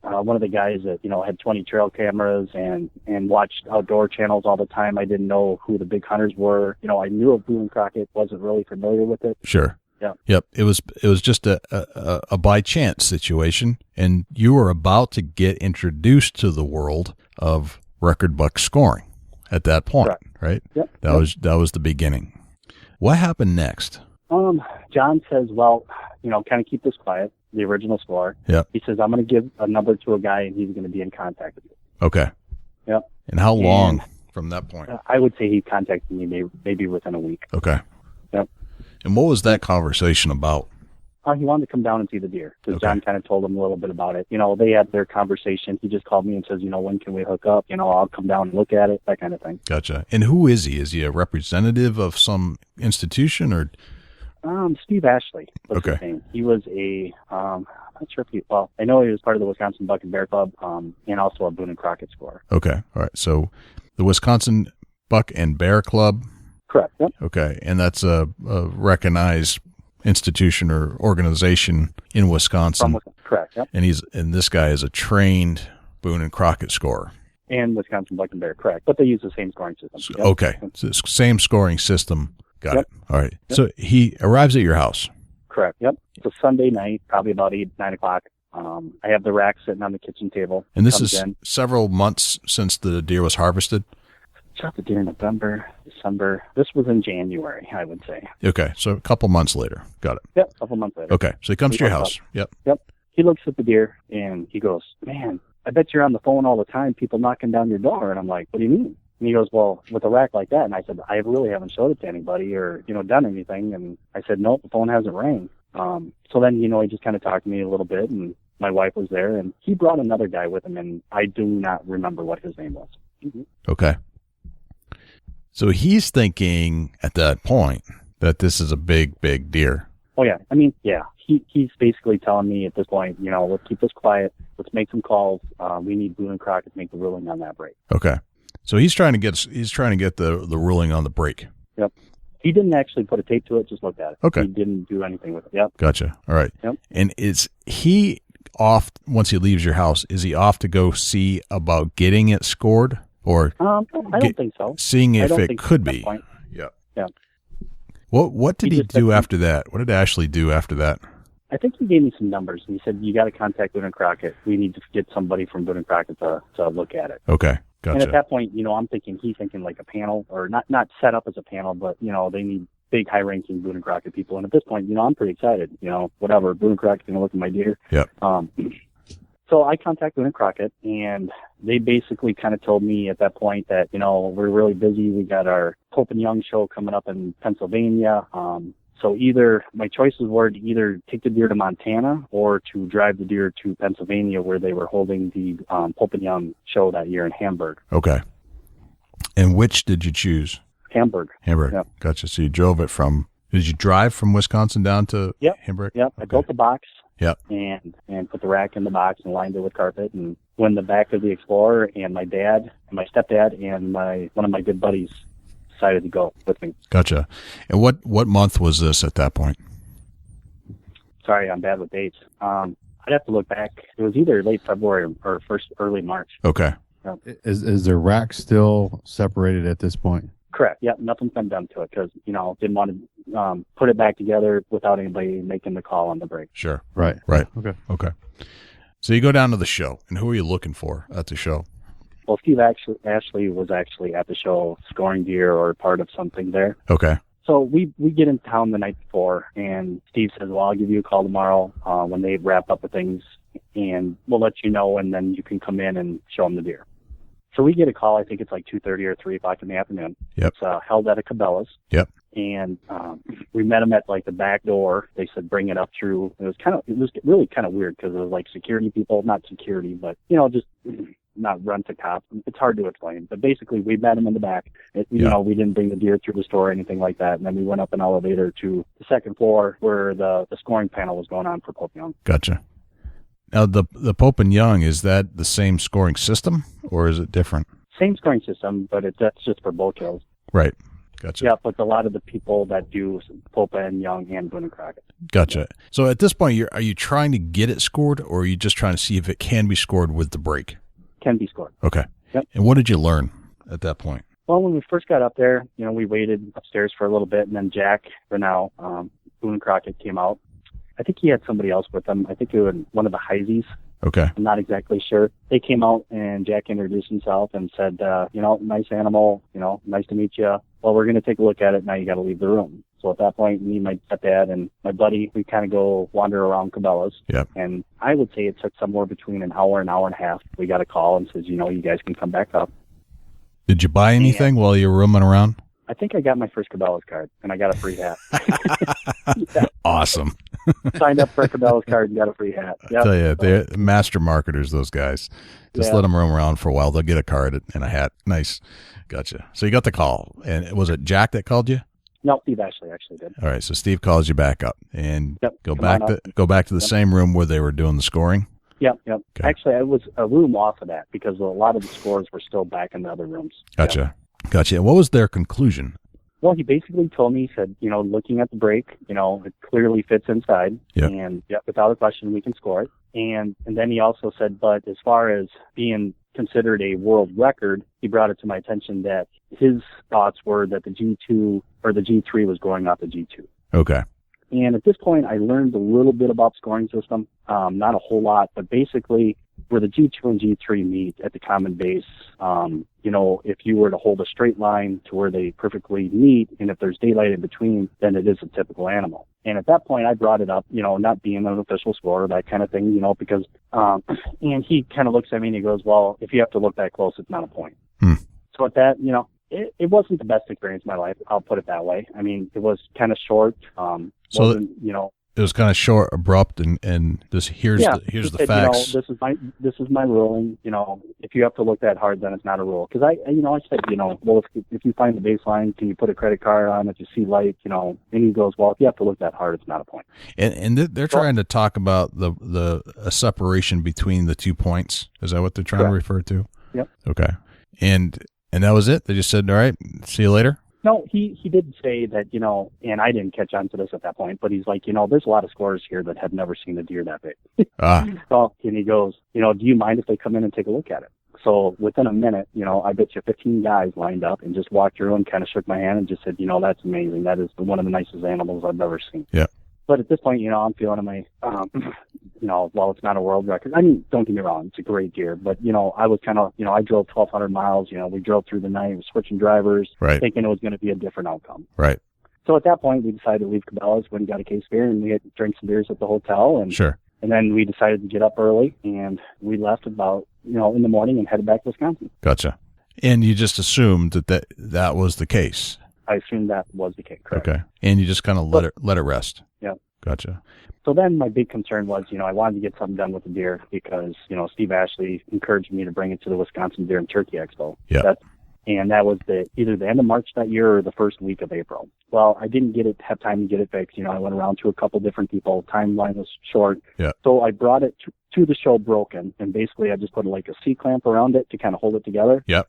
one of the guys that, had 20 trail cameras and watched outdoor channels all the time. I didn't know who the big hunters were. I knew of Boone and Crockett, wasn't really familiar with it. Sure. Yeah. Yep. It was just a by chance situation, and you were about to get introduced to the world of record buck scoring at that point, correct. Right? Yep. That was the beginning. What happened next? John says, well, kind of keep this quiet, the original score. Yep. He says, I'm going to give a number to a guy, and he's going to be in contact with you. Okay. Yep. And how long from that point? I would say he contacted me maybe within a week. Okay. Yep. And what was that conversation about? He wanted to come down and see the deer, because Okay. John kind of told him a little bit about it. They had their conversation. He just called me and says, when can we hook up? I'll come down and look at it, that kind of thing. Gotcha. And who is he? Is he a representative of some institution or? Steve Ashley was Okay. his name. He was I'm not sure if I know he was part of the Wisconsin Buck and Bear Club, and also a Boone and Crockett scorer. Okay. All right. So the Wisconsin Buck and Bear Club. Correct. Yep. Okay. And that's a recognized institution or organization in Wisconsin. Correct. Yep. And this guy is a trained Boone and Crockett scorer. And Wisconsin Buck and Bear, correct. But they use the same scoring system. Yep. Okay. So it's same scoring system. Got Yep. it. All right. Yep. So he arrives at your house. Correct. Yep. It's a Sunday night, probably about 8-9 o'clock. I have the rack sitting on the kitchen table. And this Comes is in. several months since the deer was harvested. Shot the deer in November, December. This was in January, I would say. Okay. So a couple months later. Got it. Yep. A couple months later. Okay. So he comes to your house. Yep. Yep. He looks at the deer and he goes, "Man, I bet you're on the phone all the time, people knocking down your door." And I'm like, "What do you mean?" And he goes, "Well, with a rack like that." And I said, "I really haven't showed it to anybody or, done anything." And I said, "Nope, the phone hasn't rang." So then, he just kind of talked to me a little bit, and my wife was there, and he brought another guy with him, and I do not remember what his name was. Mm-hmm. Okay. So he's thinking at that point that this is a big, big deer. Oh, yeah. I mean, yeah. He's basically telling me at this point, let's keep this quiet. Let's make some calls. We need Boone and Crockett to make the ruling on that break. Okay. So he's trying to get the ruling on the break. Yep. He didn't actually put a tape to it, just looked at it. Okay. He didn't do anything with it. Yep. Gotcha. All right. Yep. And is he off once he leaves your house? Is he off to go see about getting it scored, or I don't think so. Seeing if it could be? Yeah. Yeah. What did he do after that? What did Ashley do after that? I think he gave me some numbers. He said, you got to contact Boone & Crockett. We need to get somebody from Boone & Crockett to look at it. Okay, gotcha. And at that point, I'm thinking like a panel, or not set up as a panel, but, they need big, high-ranking Boone & Crockett people. And at this point, I'm pretty excited. Whatever, Boone & Crockett's going to look at my deer. Yep. So I contacted Boone & Crockett, and they basically kind of told me at that point that, we're really busy. We got our Pope and Young show coming up in Pennsylvania. So my choices were to either take the deer to Montana or to drive the deer to Pennsylvania, where they were holding the Pope and Young show that year in Hamburg. Okay. And which did you choose? Hamburg. Yep. Gotcha. So you drove it did you drive from Wisconsin down to Hamburg? Yep. Okay. I built the box. Yep. And put the rack in the box and lined it with carpet, and went in the back of the Explorer, and my dad and my stepdad and one of my good buddies decided to go with me. Gotcha. And what month was this at that point? Sorry, I'm bad with dates. I'd have to look back. It was either late February or early March. Okay. Yeah. Is the rack still separated at this point? Correct. Yeah, nothing's been done to it because, didn't want to put it back together without anybody making the call on the break. Sure. Right. Okay. So you go down to the show, and who are you looking for at the show? Well, Ashley was actually at the show scoring deer or part of something there. Okay. So we get in town the night before, and Steve says, well, I'll give you a call tomorrow when they wrap up with things, and we'll let you know, and then you can come in and show them the deer. So we get a call, I think it's like 2:30 or 3 o'clock in the afternoon. Yep. It's held at a Cabela's. Yep. And we met them at like the back door. They said, bring it up through. It was really kind of weird because it was like security people, not security, but, just not run to cops. It's hard to explain. But basically, we met them in the back. We didn't bring the deer through the store or anything like that. And then we went up an elevator to the second floor where the scoring panel was going on for Pope Young. Gotcha. Now, the Pope and Young, is that the same scoring system, or is it different? Same scoring system, but that's just for bull kills. Right. Gotcha. Yeah, but a lot of the people that do Pope and Young and Boone & Crockett. Gotcha. So at this point, are you trying to get it scored, or are you just trying to see if it can be scored with the break? Can be scored. Okay. Yep. And what did you learn at that point? Well, when we first got up there, we waited upstairs for a little bit, and then Jack Renau, Boone & Crockett, came out. I think he had somebody else with him. I think it was one of the Heisies. Okay. I'm not exactly sure. They came out, and Jack introduced himself and said, nice animal, nice to meet you. Well, we're going to take a look at it. Now you got to leave the room. So at that point, me, my stepdad, and my buddy, we kind of go wander around Cabela's. Yep. And I would say it took somewhere between an hour and a half. We got a call and says, you guys can come back up. Did you buy anything while you were roaming around? I think I got my first Cabela's card, and I got a free hat. Yeah. Awesome. Signed up for a Cabela's card and got a free hat. Yep. I tell you, they're master marketers, those guys. Just let them roam around for a while. They'll get a card and a hat. Nice. Gotcha. So you got the call. And was it Jack that called you? No, Steve actually did. All right. So Steve calls you back up and go back to the Yep. same room where they were doing the scoring. Yep. Okay. Actually, I was a room off of that because a lot of the scores were still back in the other rooms. Gotcha. Gotcha. And what was their conclusion? Well, he basically told me, he said, looking at the break, it clearly fits inside. Yep. And without a question, we can score it. And then he also said, but as far as being considered a world record, he brought it to my attention that his thoughts were that the G2 or the G3 was going off the G2. Okay. And at this point, I learned a little bit about scoring system, not a whole lot, but basically where the G2 and G3 meet at the common base, if you were to hold a straight line to where they perfectly meet, and if there's daylight in between, then it is a typical animal. And at that point, I brought it up, not being an official scorer, that kind of thing, because, and he kind of looks at me and he goes, well, if you have to look that close, it's not a point. So at that, it wasn't the best experience of my life. I'll put it that way. I mean, it was kind of short. It was kind of short, abrupt, and this here's the facts. This is my ruling. If you have to look that hard, then it's not a rule. Because I said, well, if you find the baseline, can you put a credit card on? If you see light, and he goes, well, if you have to look that hard, it's not a point. And they're trying to talk about the separation between the 2 points. Is that what they're trying to refer to? Yep. Okay. And that was it. They just said, all right, see you later. No, he did say that, and I didn't catch on to this at that point, but he's like, there's a lot of scorers here that have never seen a deer that big. So, and he goes, do you mind if they come in and take a look at it? So within a minute, I bet you 15 guys lined up and just walked through and kind of shook my hand and just said, that's amazing. That is one of the nicest animals I've ever seen. Yeah. But at this point, I'm feeling my, while it's not a world record, I mean, don't get me wrong, it's a great deer. But, I was kind of, I drove 1,200 miles. We drove through the night, switching drivers, thinking it was going to be a different outcome. Right. So at that point, we decided to leave Cabela's, went and got a case of beer, and we had drank some beers at the hotel. And, sure. And then we decided to get up early, and we left about, in the morning and headed back to Wisconsin. Gotcha. And you just assumed that was the case. I assumed that was the case, correct. Okay. And you just kind of let it rest. Yeah. Gotcha. So then my big concern was, I wanted to get something done with the deer because, Steve Ashley encouraged me to bring it to the Wisconsin Deer and Turkey Expo. Yeah. And that was either the end of March that year or the first week of April. Well, I didn't have time to get it fixed. I went around to a couple different people. Timeline was short. Yeah. So I brought it to the show broken, and basically I just put like a C-clamp around it to kind of hold it together. Yep.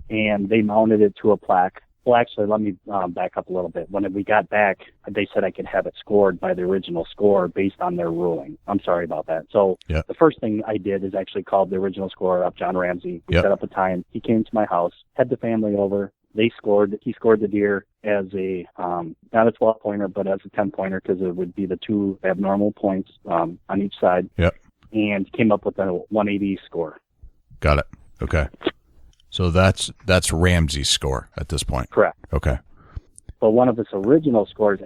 And they mounted it to a plaque. Well, actually, let me back up a little bit. When we got back, they said I could have it scored by the original score based on their ruling. I'm sorry about that. So The first thing I did is actually called the original scorer up, John Ramsey. We set up a time. He came to my house, had the family over. He scored the deer as not a 12-pointer, but as a 10-pointer because it would be the two abnormal points on each side. Yep. And came up with a 180 score. Got it. Okay. So that's Ramsey's score at this point. Correct. Okay. But one of his original scores,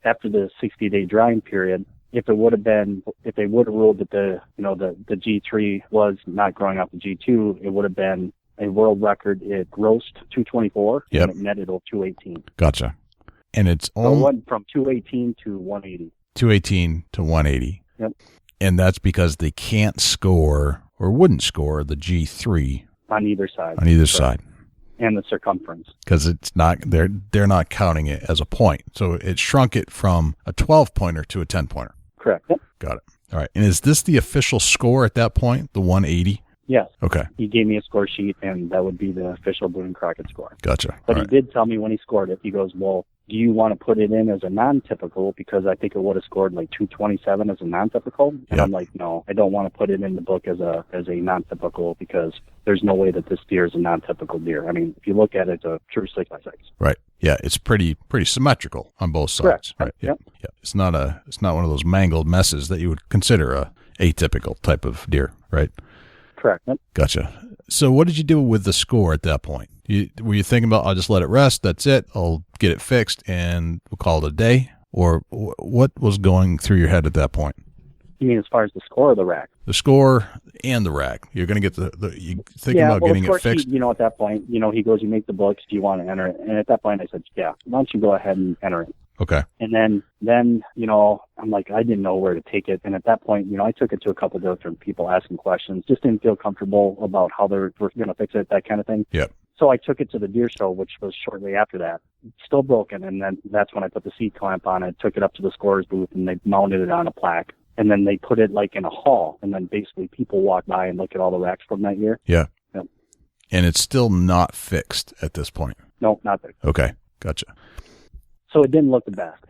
after the 60-day drying period, if they would have ruled that the G3 was not growing out the G2, it would have been a world record. It grossed 224 and it netted 218. Gotcha. And it's so it went from 218 to 180. 218 to 180. Yep. And that's because they can't score or wouldn't score the G3 on either side. And the circumference. Because it's not, they're not counting it as a point. So it shrunk it from a 12-pointer to a 10-pointer. Correct. Yep. Got it. All right. And is this the official score at that point, the 180? Yes. Okay. He gave me a score sheet, and that would be the official Boone Crockett score. Gotcha. But he did tell me when he scored it, he goes, well, do you want to put it in as a non-typical? Because I think it would have scored like 227 as a non-typical. And I'm like, no, I don't want to put it in the book as a non-typical because there's no way that this deer is a non-typical deer. I mean, if you look at it, it's a true 6x6. Right. Yeah, it's pretty symmetrical on both sides. Correct. Right. Yep. Yeah. It's not one of those mangled messes that you would consider a atypical type of deer, right? Correct. Yep. Gotcha. So what did you do with the score at that point? Were you thinking about, I'll just let it rest, that's it, I'll get it fixed, and we'll call it a day? Or what was going through your head at that point? You mean as far as the score or the rack? The score and the rack. You're going to get you thinking about getting it fixed? At that point, he goes, you make the books, do you want to enter it? And at that point I said, yeah, why don't you go ahead and enter it? Okay. And then I'm like, I didn't know where to take it. And at that point, I took it to a couple of different people asking questions, just didn't feel comfortable about how they were going to fix it, that kind of thing. Yep. So I took it to the deer show, which was shortly after that. Still broken, and then that's when I put the C-clamp on it, took it up to the scorer's booth, and they mounted it on a plaque. And then they put it like in a hall, and then basically people walk by and look at all the racks from that year. Yeah. Yep. And it's still not fixed at this point? No, not fixed. Okay, gotcha. So it didn't look the best.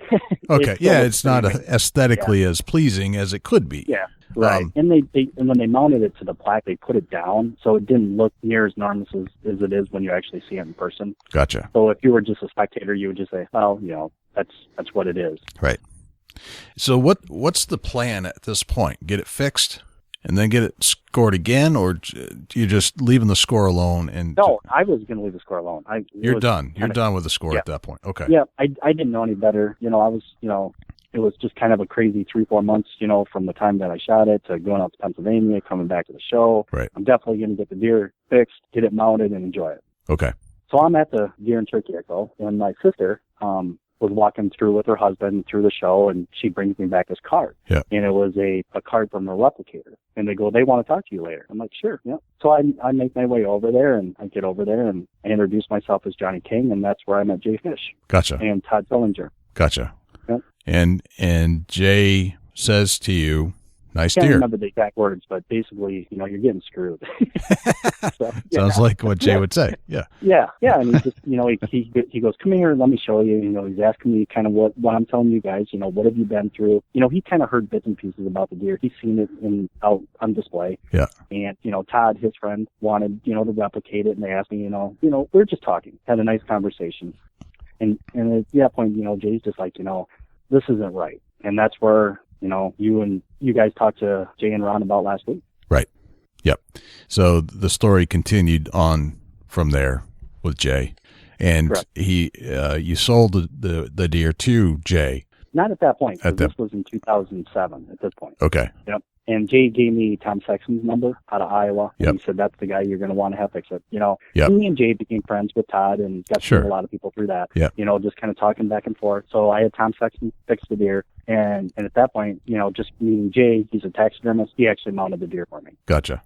Okay, it's not aesthetically as pleasing as it could be. Yeah, right. And when they mounted it to the plaque, they put it down, so it didn't look near as enormous as it is when you actually see it in person. Gotcha. So if you were just a spectator, you would just say, well, that's what it is. Right. So what's the plan at this point? Get it fixed and then get it scored again, or you just leaving the score alone? No, I was going to leave the score alone. You're done. You're done with the score at that point. Okay. Yeah, I didn't know any better. I was, it was just kind of a crazy 3-4 months, from the time that I shot it to going out to Pennsylvania, coming back to the show. Right. I'm definitely going to get the deer fixed, get it mounted, and enjoy it. Okay. So I'm at the Deer and Turkey Expo, and my sister was walking through with her husband through the show, and she brings me back this card. Yeah. And it was a card from a replicator. And they go, they want to talk to you later. I'm like, sure, yeah. So I make my way over there, and I get over there, and I introduce myself as Johnny King, and that's where I met Jay Fish. Gotcha. And Todd Fillinger. Gotcha. Yep. And Jay says to you, Nice Can't deer. remember the exact words, but basically, you're getting screwed. So, yeah. Sounds like what Jay would say. Yeah. Yeah. And he just, he goes, come here, let me show you. He's asking me kind of what I'm telling you guys, what have you been through? He kind of heard bits and pieces about the deer. He's seen it out on display. Yeah. And, Todd, his friend, wanted, to replicate it. And they asked me, we're just talking, had a nice conversation. And at that point, Jay's just like, this isn't right. And that's where, you guys talked to Jay and Ron about last week. Right. Yep. So the story continued on from there with Jay, and Correct. you sold the deer to Jay. Not at that point. This was in 2007 at this point. Okay. Yep. And Jay gave me Tom Sexton's number out of Iowa. Yep. And he said, that's the guy you're going to want to have fix it. Yep. Me and Jay became friends with Todd and got to meet a lot of people through that. Yep. Just kind of talking back and forth. So I had Tom Sexton fix the deer. And at that point, just meeting Jay, he's a taxidermist. He actually mounted the deer for me. Gotcha.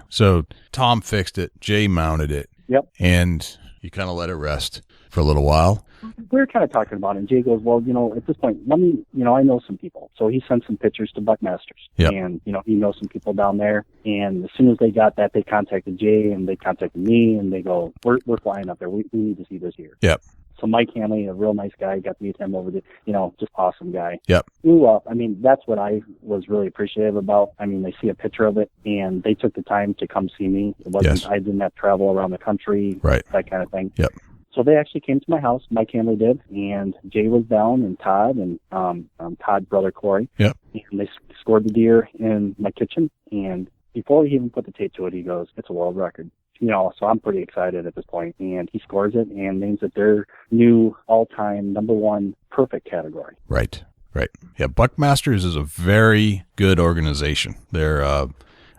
So Tom fixed it. Jay mounted it. Yep. And you kind of let it rest for a little while. We were kind of talking about it, and Jay goes, well, at this point, let me, I know some people. So he sent some pictures to Buckmasters. Yep. And, he knows some people down there. And as soon as they got that, they contacted Jay, and they contacted me, and they go, we're flying up there. We need to see this here. Yep. So Mike Hanley, a real nice guy, got to meet him over the, just awesome guy. Yep. Grew up. That's what I was really appreciative about. They see a picture of it, and they took the time to come see me. It wasn't, I didn't have to travel around the country, right? That kind of thing. Yep. So they actually came to my house. Mike Hanley did, and Jay was down, and Todd, and Todd's brother Corey. Yep. And they scored the deer in my kitchen, and before he even put the tape to it, he goes, "It's a world record." So I'm pretty excited at this point, and he scores it and names it their new all-time #1 perfect category. Right. Yeah, Buckmasters is a very good organization. They're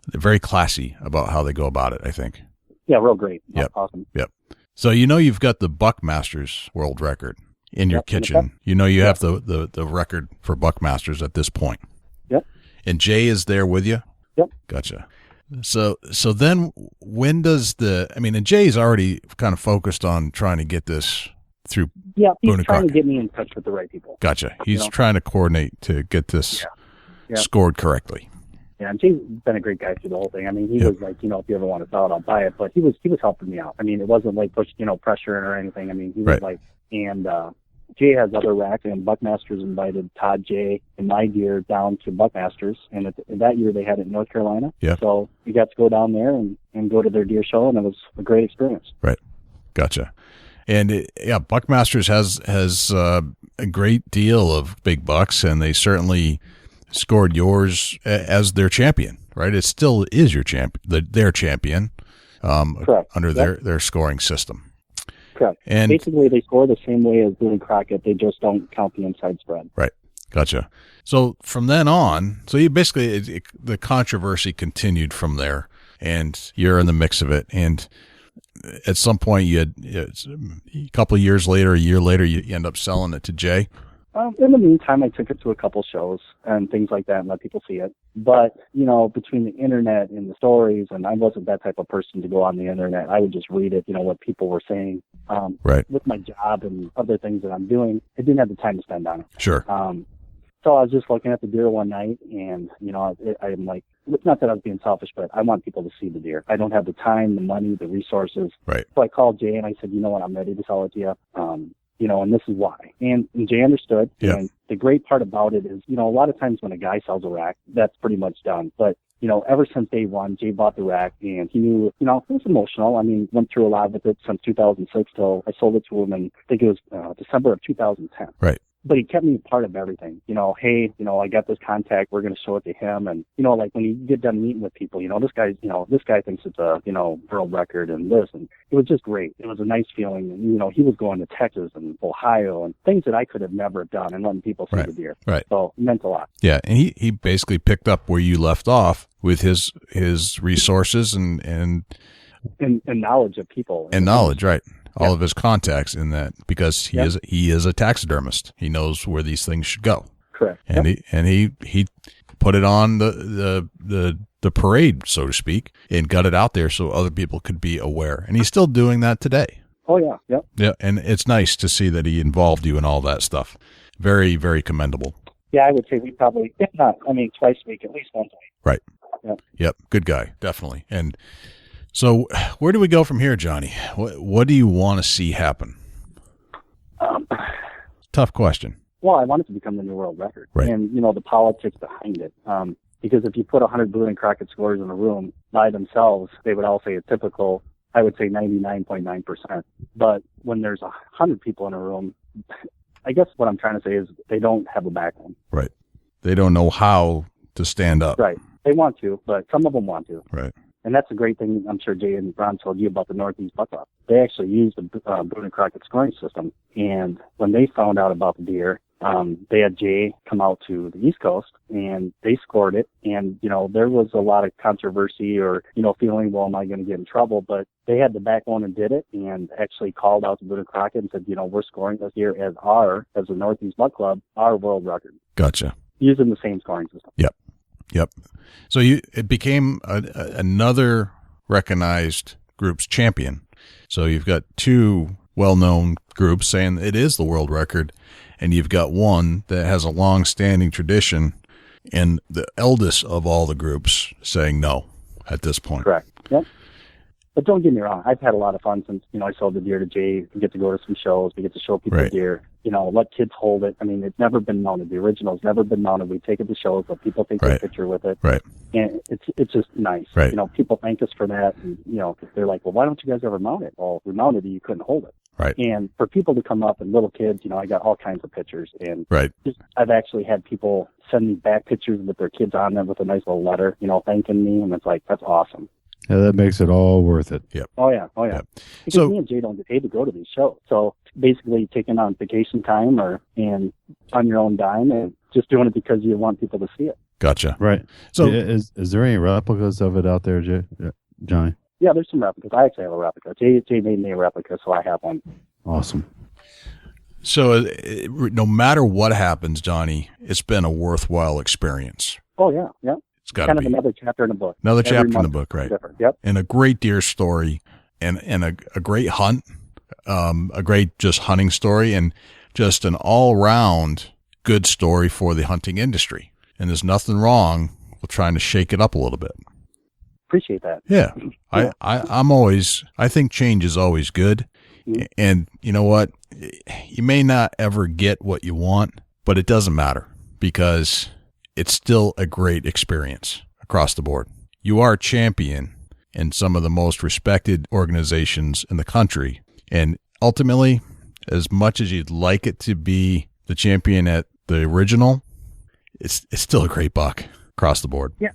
very classy about how they go about it, I think. Yeah, real great. Yep. Awesome. Yep. So you've got the Buckmasters world record in your kitchen. You have the record for Buckmasters at this point. Yep. And Jay is there with you? Yep. Gotcha. So then when does and Jay's already kind of focused on trying to get this through. Yeah, he's trying to get me in touch with the right people. Gotcha. He's trying to coordinate to get this scored correctly. Yeah, and Jay's been a great guy through the whole thing. He was like, if you ever want to sell it, I'll buy it. But he was helping me out. It wasn't like pressure or anything. He was like, and Jay has other racks, and Buckmasters invited Todd, Jay, and my deer down to Buckmasters. And that year they had it in North Carolina. Yeah. So we got to go down there and go to their deer show, and it was a great experience. Right. Gotcha. And Buckmasters has a great deal of big bucks, and they certainly scored yours as their champion, right? It still is your their champion under their scoring system. Correct. And basically, they score the same way as Boone Crockett. They just don't count the inside spread. Right. Gotcha. So from then on, you basically the controversy continued from there, and you're in the mix of it. And at some point, you had a couple of years later, a year later, you end up selling it to Jay. In the meantime, I took it to a couple shows and things like that and let people see it. But, between the internet and the stories, and I wasn't that type of person to go on the internet. I would just read it, what people were saying. With my job and other things that I'm doing, I didn't have the time to spend on it. Sure. So I was just looking at the deer one night, and, I'm like, it's not that I was being selfish, but I want people to see the deer. I don't have the time, the money, the resources. Right. So I called Jay and I said, I'm ready to sell it to you. And this is why. And Jay understood. Yeah. And the great part about it is, a lot of times when a guy sells a rack, that's pretty much done. But, ever since day one, Jay bought the rack, and he knew, it was emotional. Went through a lot with it since 2006 till I sold it to him in, I think it was December of 2010. Right. But he kept me a part of everything. Hey, I got this contact. We're going to show it to him. And, like when you get done meeting with people, this guy thinks it's a, world record and this. And it was just great. It was a nice feeling. And, he was going to Texas and Ohio and things that I could have never done and letting people see the deer. Right. So it meant a lot. Yeah. And he basically picked up where you left off with his resources and knowledge of people. And knowledge, right. All of his contacts in that, because he is a taxidermist. He knows where these things should go. Correct. And he put it on the parade, so to speak, and got it out there so other people could be aware. And he's still doing that today. Oh yeah. Yep. Yeah. And it's nice to see that he involved you in all that stuff. Very, very commendable. Yeah, I would say we probably, if not, twice a week, at least once a week. Right. Yep. Good guy. Definitely. And so where do we go from here, Johnny? What do you want to see happen? Tough question. Well, I want it to become the new world record. Right. And, the politics behind it. Because if you put 100 Boone and Crockett scorers in a room by themselves, they would all say a typical, I would say 99.9%. But when there's 100 people in a room, I guess what I'm trying to say is they don't have a backbone. Right. They don't know how to stand up. Right. They want to, but some of them want to. Right. And that's a great thing. I'm sure Jay and Ron told you about the Northeast Buck Club. They actually used the Boone and Crockett scoring system. And when they found out about the deer, they had Jay come out to the East Coast and they scored it. And, there was a lot of controversy or, feeling, well, am I going to get in trouble? But they had the backbone and did it and actually called out to Boone and Crockett and said, we're scoring this year as the Northeast Buck Club, our world record. Gotcha. Using the same scoring system. Yep. So it became another recognized group's champion. So you've got two well-known groups saying it is the world record, and you've got one that has a long-standing tradition, and the eldest of all the groups saying no at this point. Correct. Yep. But don't get me wrong. I've had a lot of fun since, I sold the deer to Jay. We get to go to some shows. We get to show people the deer. Let kids hold it. It's never been mounted. The original's never been mounted. We take it to shows, let people take a picture with it. Right. And it's just nice. Right. People thank us for that. And, they're like, well, why don't you guys ever mount it? Well, we mounted it. You couldn't hold it. Right. And for people to come up and little kids, I got all kinds of pictures. And I've actually had people send me back pictures with their kids on them with a nice little letter, thanking me. And it's like, that's awesome. Yeah, that makes it all worth it. Yep. Oh, yeah. Yep. Because me and Jay don't get paid to go to these shows. So basically taking on vacation time and on your own dime and just doing it because you want people to see it. Gotcha. Right. So is there any replicas of it out there, Johnny? Yeah, there's some replicas. I actually have a replica. Jay made me a replica, so I have one. Awesome. So no matter what happens, Johnny, it's been a worthwhile experience. Oh, yeah. Yeah. It's got kind to be of another chapter in the book. Another chapter in the book, right? Different. Yep. And a great deer story, and a great hunt, a great just hunting story, and just an all-round good story for the hunting industry. And there's nothing wrong with trying to shake it up a little bit. Appreciate that. Yeah. I think change is always good. Mm-hmm. And you know what? You may not ever get what you want, but it doesn't matter because it's still a great experience across the board. You are a champion in some of the most respected organizations in the country. And ultimately, as much as you'd like it to be the champion at the original, it's still a great buck across the board. Yeah.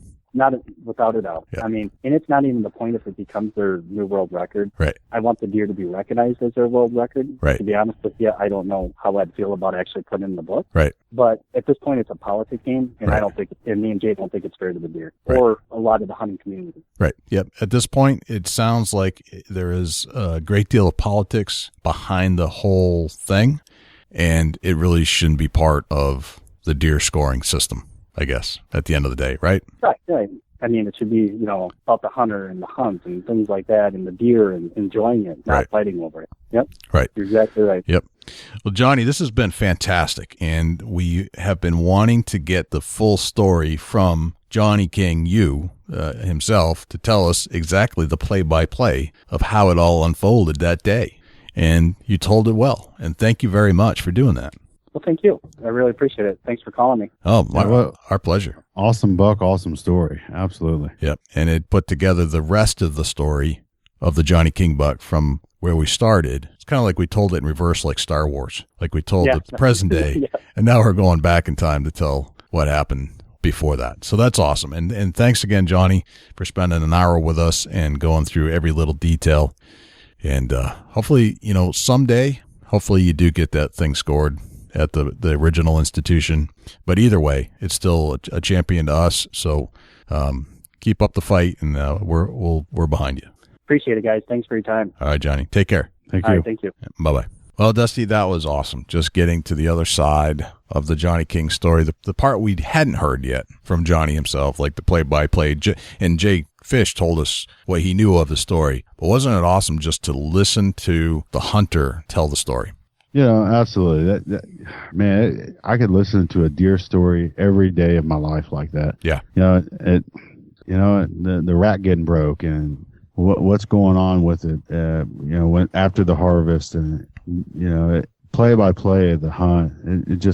Without a doubt. Yeah. And it's not even the point if it becomes their new world record. Right. I want the deer to be recognized as their world record. Right. To be honest with you, I don't know how I'd feel about actually putting it in the book. Right. But at this point, it's a politics game, and right. I don't think, and me and Jay don't think it's fair to the deer right. or a lot of the hunting community. Right. Yep. At this point, it sounds like there is a great deal of politics behind the whole thing, and it really shouldn't be part of the deer scoring system, I guess, at the end of the day, right? Right. Right. It should be, about the hunter and the hunt and things like that and the deer and enjoying it, not right. fighting over it. Yep. Right. You're exactly right. Yep. Well, Johnny, this has been fantastic, and we have been wanting to get the full story from Johnny King, himself, to tell us exactly the play-by-play of how it all unfolded that day. And you told it well, and thank you very much for doing that. Well, thank you. I really appreciate it. Thanks for calling me. Oh, our pleasure. Awesome buck, awesome story. Absolutely. Yep. And it put together the rest of the story of the Johnny King buck from where we started. It's kind of like we told it in reverse, like Star Wars, like we told the present day. Yeah. And now we're going back in time to tell what happened before that. So that's awesome. And thanks again, Johnny, for spending an hour with us and going through every little detail. And hopefully, someday, you do get that thing scored at the original institution. But either way, it's still a champion to us. So keep up the fight, and we're behind you. Appreciate it, guys. Thanks for your time. All right, Johnny. Take care. Thank you. All right, thank you. Bye-bye. Well, Dusty, that was awesome. Just getting to the other side of the Johnny King story, the part we hadn't heard yet from Johnny himself, like the play-by-play. And Jay Fish told us what he knew of the story. But wasn't it awesome just to listen to the hunter tell the story? Absolutely. Man, I could listen to a deer story every day of my life like that. Yeah. The rack getting broke and what's going on with it, when after the harvest and, play by play of the hunt.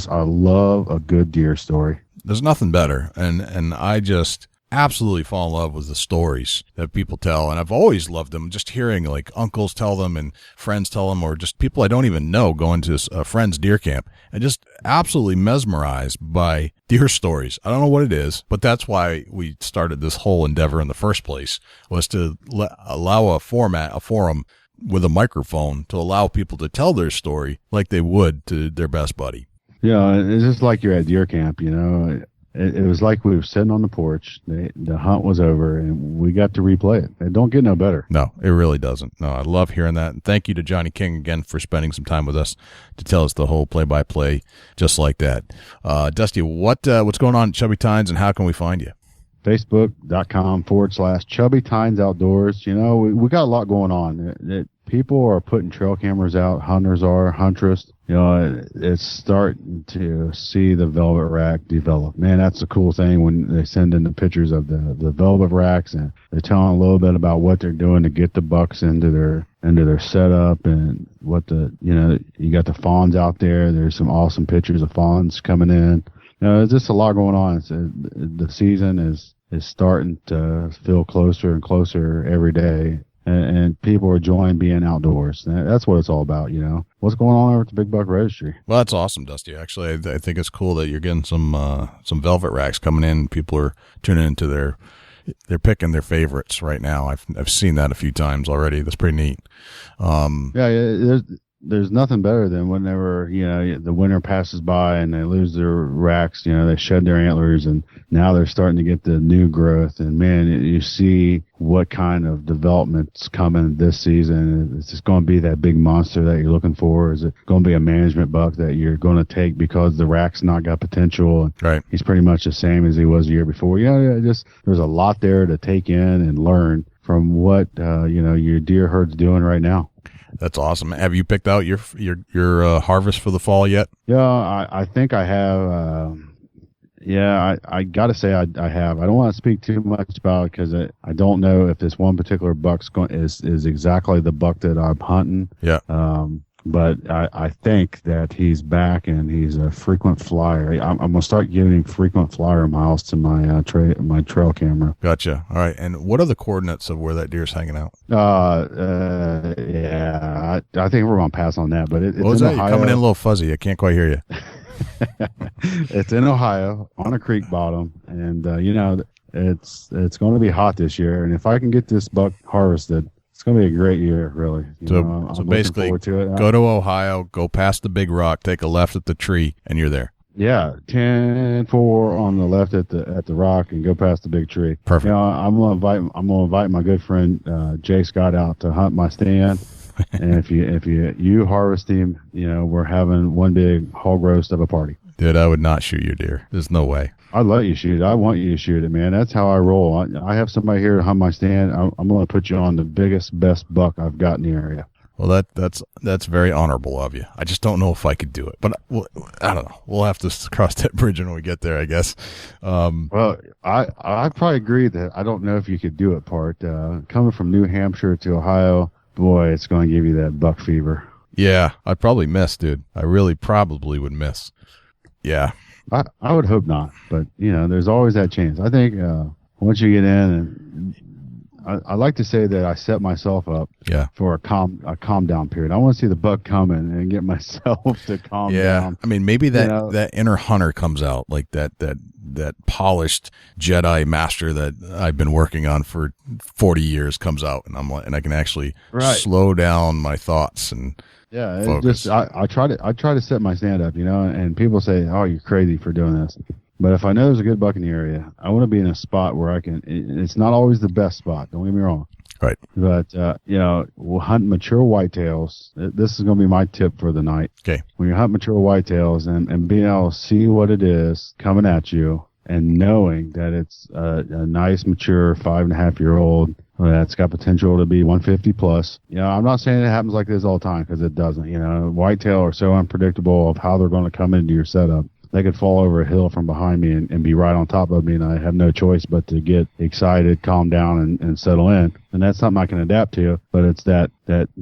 I love a good deer story. There's nothing better. And I just absolutely fall in love with the stories that people tell. And I've always loved them, just hearing like uncles tell them and friends tell them, or just people I don't even know going to a friend's deer camp, and just absolutely mesmerized by deer stories. I don't know what it is, but that's why we started this whole endeavor in the first place, was to allow a forum with a microphone to allow people to tell their story like they would to their best buddy. Yeah, it's just like you're at deer camp, It was like we were sitting on the porch. The hunt was over, and we got to replay it. It don't get no better. No, it really doesn't. No, I love hearing that. And thank you to Johnny King again for spending some time with us to tell us the whole play-by-play just like that. Dusty, what's going on at Chubby Tines, and how can we find you? Facebook.com/Chubby Tines Outdoors. We got a lot going on. People are putting trail cameras out. Hunters are, huntress. It's starting to see the velvet rack develop. Man, that's a cool thing when they send in the pictures of the velvet racks, and they're telling a little bit about what they're doing to get the bucks into their setup, and what you got the fawns out there. There's some awesome pictures of fawns coming in. There's just a lot going on. The season is starting to feel closer and closer every day. And people are enjoying being outdoors. That's what it's all about, What's going on over at the Big Buck Registry? Well, that's awesome, Dusty. Actually, I think it's cool that you're getting some velvet racks coming in. People are tuning into they're picking their favorites right now. I've seen that a few times already. That's pretty neat. There's nothing better than whenever, the winter passes by and they lose their racks, they shed their antlers, and now they're starting to get the new growth. And man, you see what kind of development's coming this season. Is it going to be that big monster that you're looking for? Is it going to be a management buck that you're going to take because the rack's not got potential? Right. He's pretty much the same as he was the year before. There's a lot there to take in and learn from what, your deer herd's doing right now. That's awesome. Have you picked out your harvest for the fall yet? Yeah, I think I have. I got to say I have. I don't want to speak too much about it because I don't know if this one particular buck is exactly the buck that I'm hunting. Yeah. But I think that he's back and he's a frequent flyer. I'm going to start giving him frequent flyer miles to my trail camera. Gotcha. All right. And what are the coordinates of where that deer's hanging out? I think we're going to pass on that. But it's what was that? Ohio. You're coming in a little fuzzy. I can't quite hear you. It's in Ohio on a creek bottom, and it's going to be hot this year. And if I can get this buck harvested, it's going to be a great year, really. So basically, go to Ohio, go past the big rock, take a left at the tree, and you're there. Yeah, 10-4 on the left at the rock, and go past the big tree. Perfect. I'm going to invite my good friend Jay Scott out to hunt my stand. And if you harvest him, we're having one big hog roast of a party. Dude, I would not shoot your deer. There's no way. I'd let you shoot it. I want you to shoot it, man. That's how I roll. I have somebody here to hunt my stand. I'm going to put you on the biggest, best buck I've got in the area. Well, that's very honorable of you. I just don't know if I could do it, but I don't know. We'll have to cross that bridge when we get there, I guess. Well, I probably agree that I don't know if you could do it. Coming from New Hampshire to Ohio, boy, it's going to give you that buck fever. Yeah, I'd probably miss, dude. I really probably would miss. Yeah. I would hope not, but there's always that chance. I think once you get in, and I like to say that I set myself up for a calm down period. I want to see the buck coming and get myself to calm down. I mean, maybe that inner hunter comes out, like that polished Jedi master that I've been working on for 40 years comes out, and and I can actually slow down my thoughts and focus. I try to set my stand up, and people say, "Oh, you're crazy for doing this." But if I know there's a good buck in the area, I want to be in a spot where I can. It's not always the best spot. Don't get me wrong. Right. But we'll hunt mature whitetails. This is going to be my tip for the night. Okay. When you hunt mature whitetails and being able to see what it is coming at you, and knowing that it's a nice, mature 5.5-year-old that's got potential to be 150 plus. I'm not saying it happens like this all the time, because it doesn't. Whitetail are so unpredictable of how they're going to come into your setup. They could fall over a hill from behind me and be right on top of me, and I have no choice but to get excited, calm down, and settle in. And that's something I can adapt to, but it's that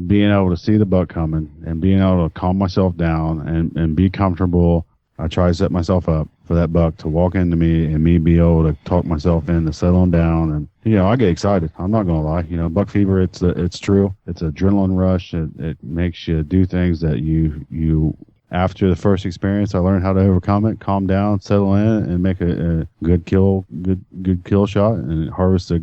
being able to see the buck coming and being able to calm myself down and be comfortable. I try to set myself up for that buck to walk into me and me be able to talk myself into settling down. And, I get excited. I'm not going to lie. Buck fever, it's true. It's an adrenaline rush. It makes you do things that you after the first experience, I learned how to overcome it, calm down, settle in, and make a good kill shot, and harvest a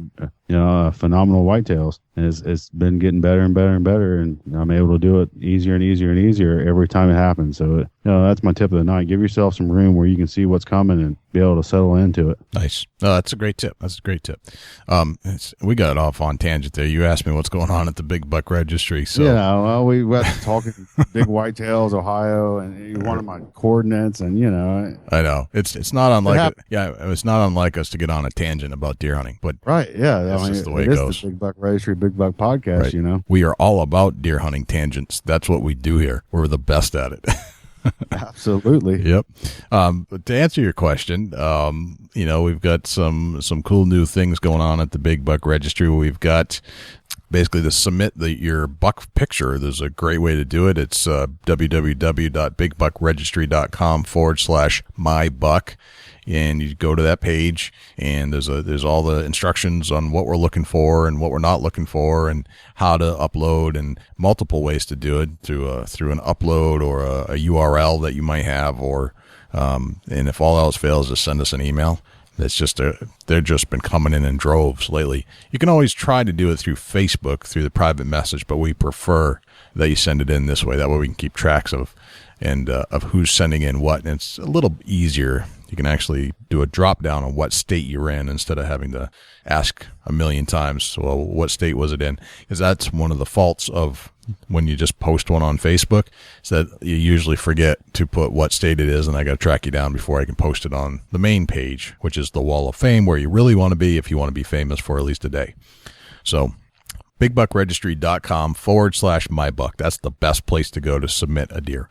phenomenal whitetails. And it's been getting better and better and better, and I'm able to do it easier and easier and easier every time it happens. So that's my tip of the night. Give yourself some room where you can see what's coming and be able to settle into it. Nice. That's a great tip. We got off on tangent there. You asked me what's going on at the Big Buck Registry. So we went talking big whitetails, Ohio, and you wanted my coordinates, and I know it's not unlike it's not unlike us to get on a tangent about deer hunting, but right, yeah, that's just the way it goes. The Big Buck Registry, Big Buck Podcast, right. We are all about deer hunting tangents. That's what we do here. We're the best at it. Absolutely. Yep. But to answer your question, we've got some cool new things going on at the Big Buck Registry. We've got basically to submit your buck picture. There's a great way to do it. It's www.bigbuckregistry.com/mybuck. And you go to that page, and there's all the instructions on what we're looking for and what we're not looking for, and how to upload, and multiple ways to do it through an upload or a URL that you might have, or and if all else fails, just send us an email. It's just they've just been coming in droves lately. You can always try to do it through Facebook through the private message, but we prefer that you send it in this way. That way we can keep tracks of who's sending in what, and it's a little easier. You can actually do a drop down on what state you're in instead of having to ask a million times, well, what state was it in? Because that's one of the faults of when you just post one on Facebook, is that you usually forget to put what state it is, and I got to track you down before I can post it on the main page, which is the Wall of Fame, where you really want to be if you want to be famous for at least a day. So bigbuckregistry.com/mybuck. That's the best place to go to submit a deer.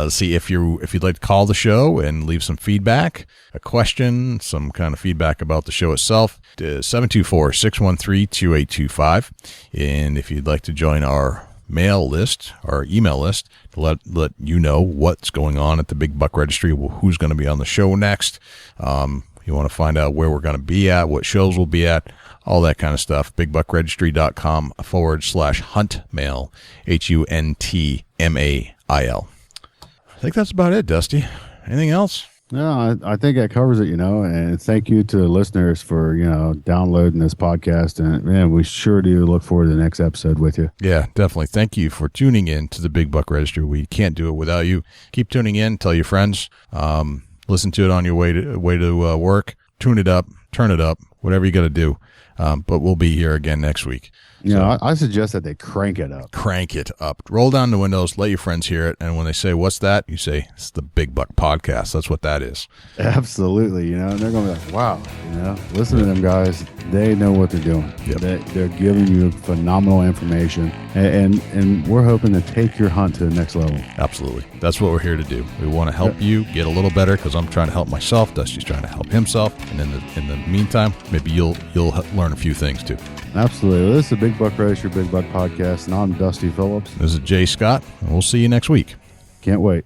See if you'd like to call the show and leave some feedback, a question, some kind of feedback about the show itself, 724-613-2825. And if you'd like to join our email list to let you know what's going on at the Big Buck Registry, who's going to be on the show next. You want to find out where we're going to be at, what shows we'll be at, all that kind of stuff. bigbuckregistry.com/huntmail, HUNTMAIL. I think that's about it, Dusty. Anything else? No, I think that covers it, and thank you to the listeners for, downloading this podcast. And man, we sure do look forward to the next episode with you. Yeah, definitely. Thank you for tuning in to the Big Buck Registry. We can't do it without you. Keep tuning in. Tell your friends. Listen to it on your way to work. Tune it up, turn it up, whatever you got to do. But we'll be here again next week. I suggest that they crank it up. Crank it up. Roll down the windows. Let your friends hear it. And when they say, "What's that?" you say, "It's the Big Buck Podcast." That's what that is. Absolutely. And they're going to be like, wow, listen to them guys. They know what they're doing. Yep. They're giving you phenomenal information. And we're hoping to take your hunt to the next level. Absolutely. That's what we're here to do. We want to help you get a little better, because I'm trying to help myself. Dusty's trying to help himself. And in the meantime, maybe you'll learn a few things too. Absolutely. This is the Big Buck Registry, Big Buck Podcast, and I'm Dusty Phillips. This is Jay Scott, and we'll see you next week. Can't wait.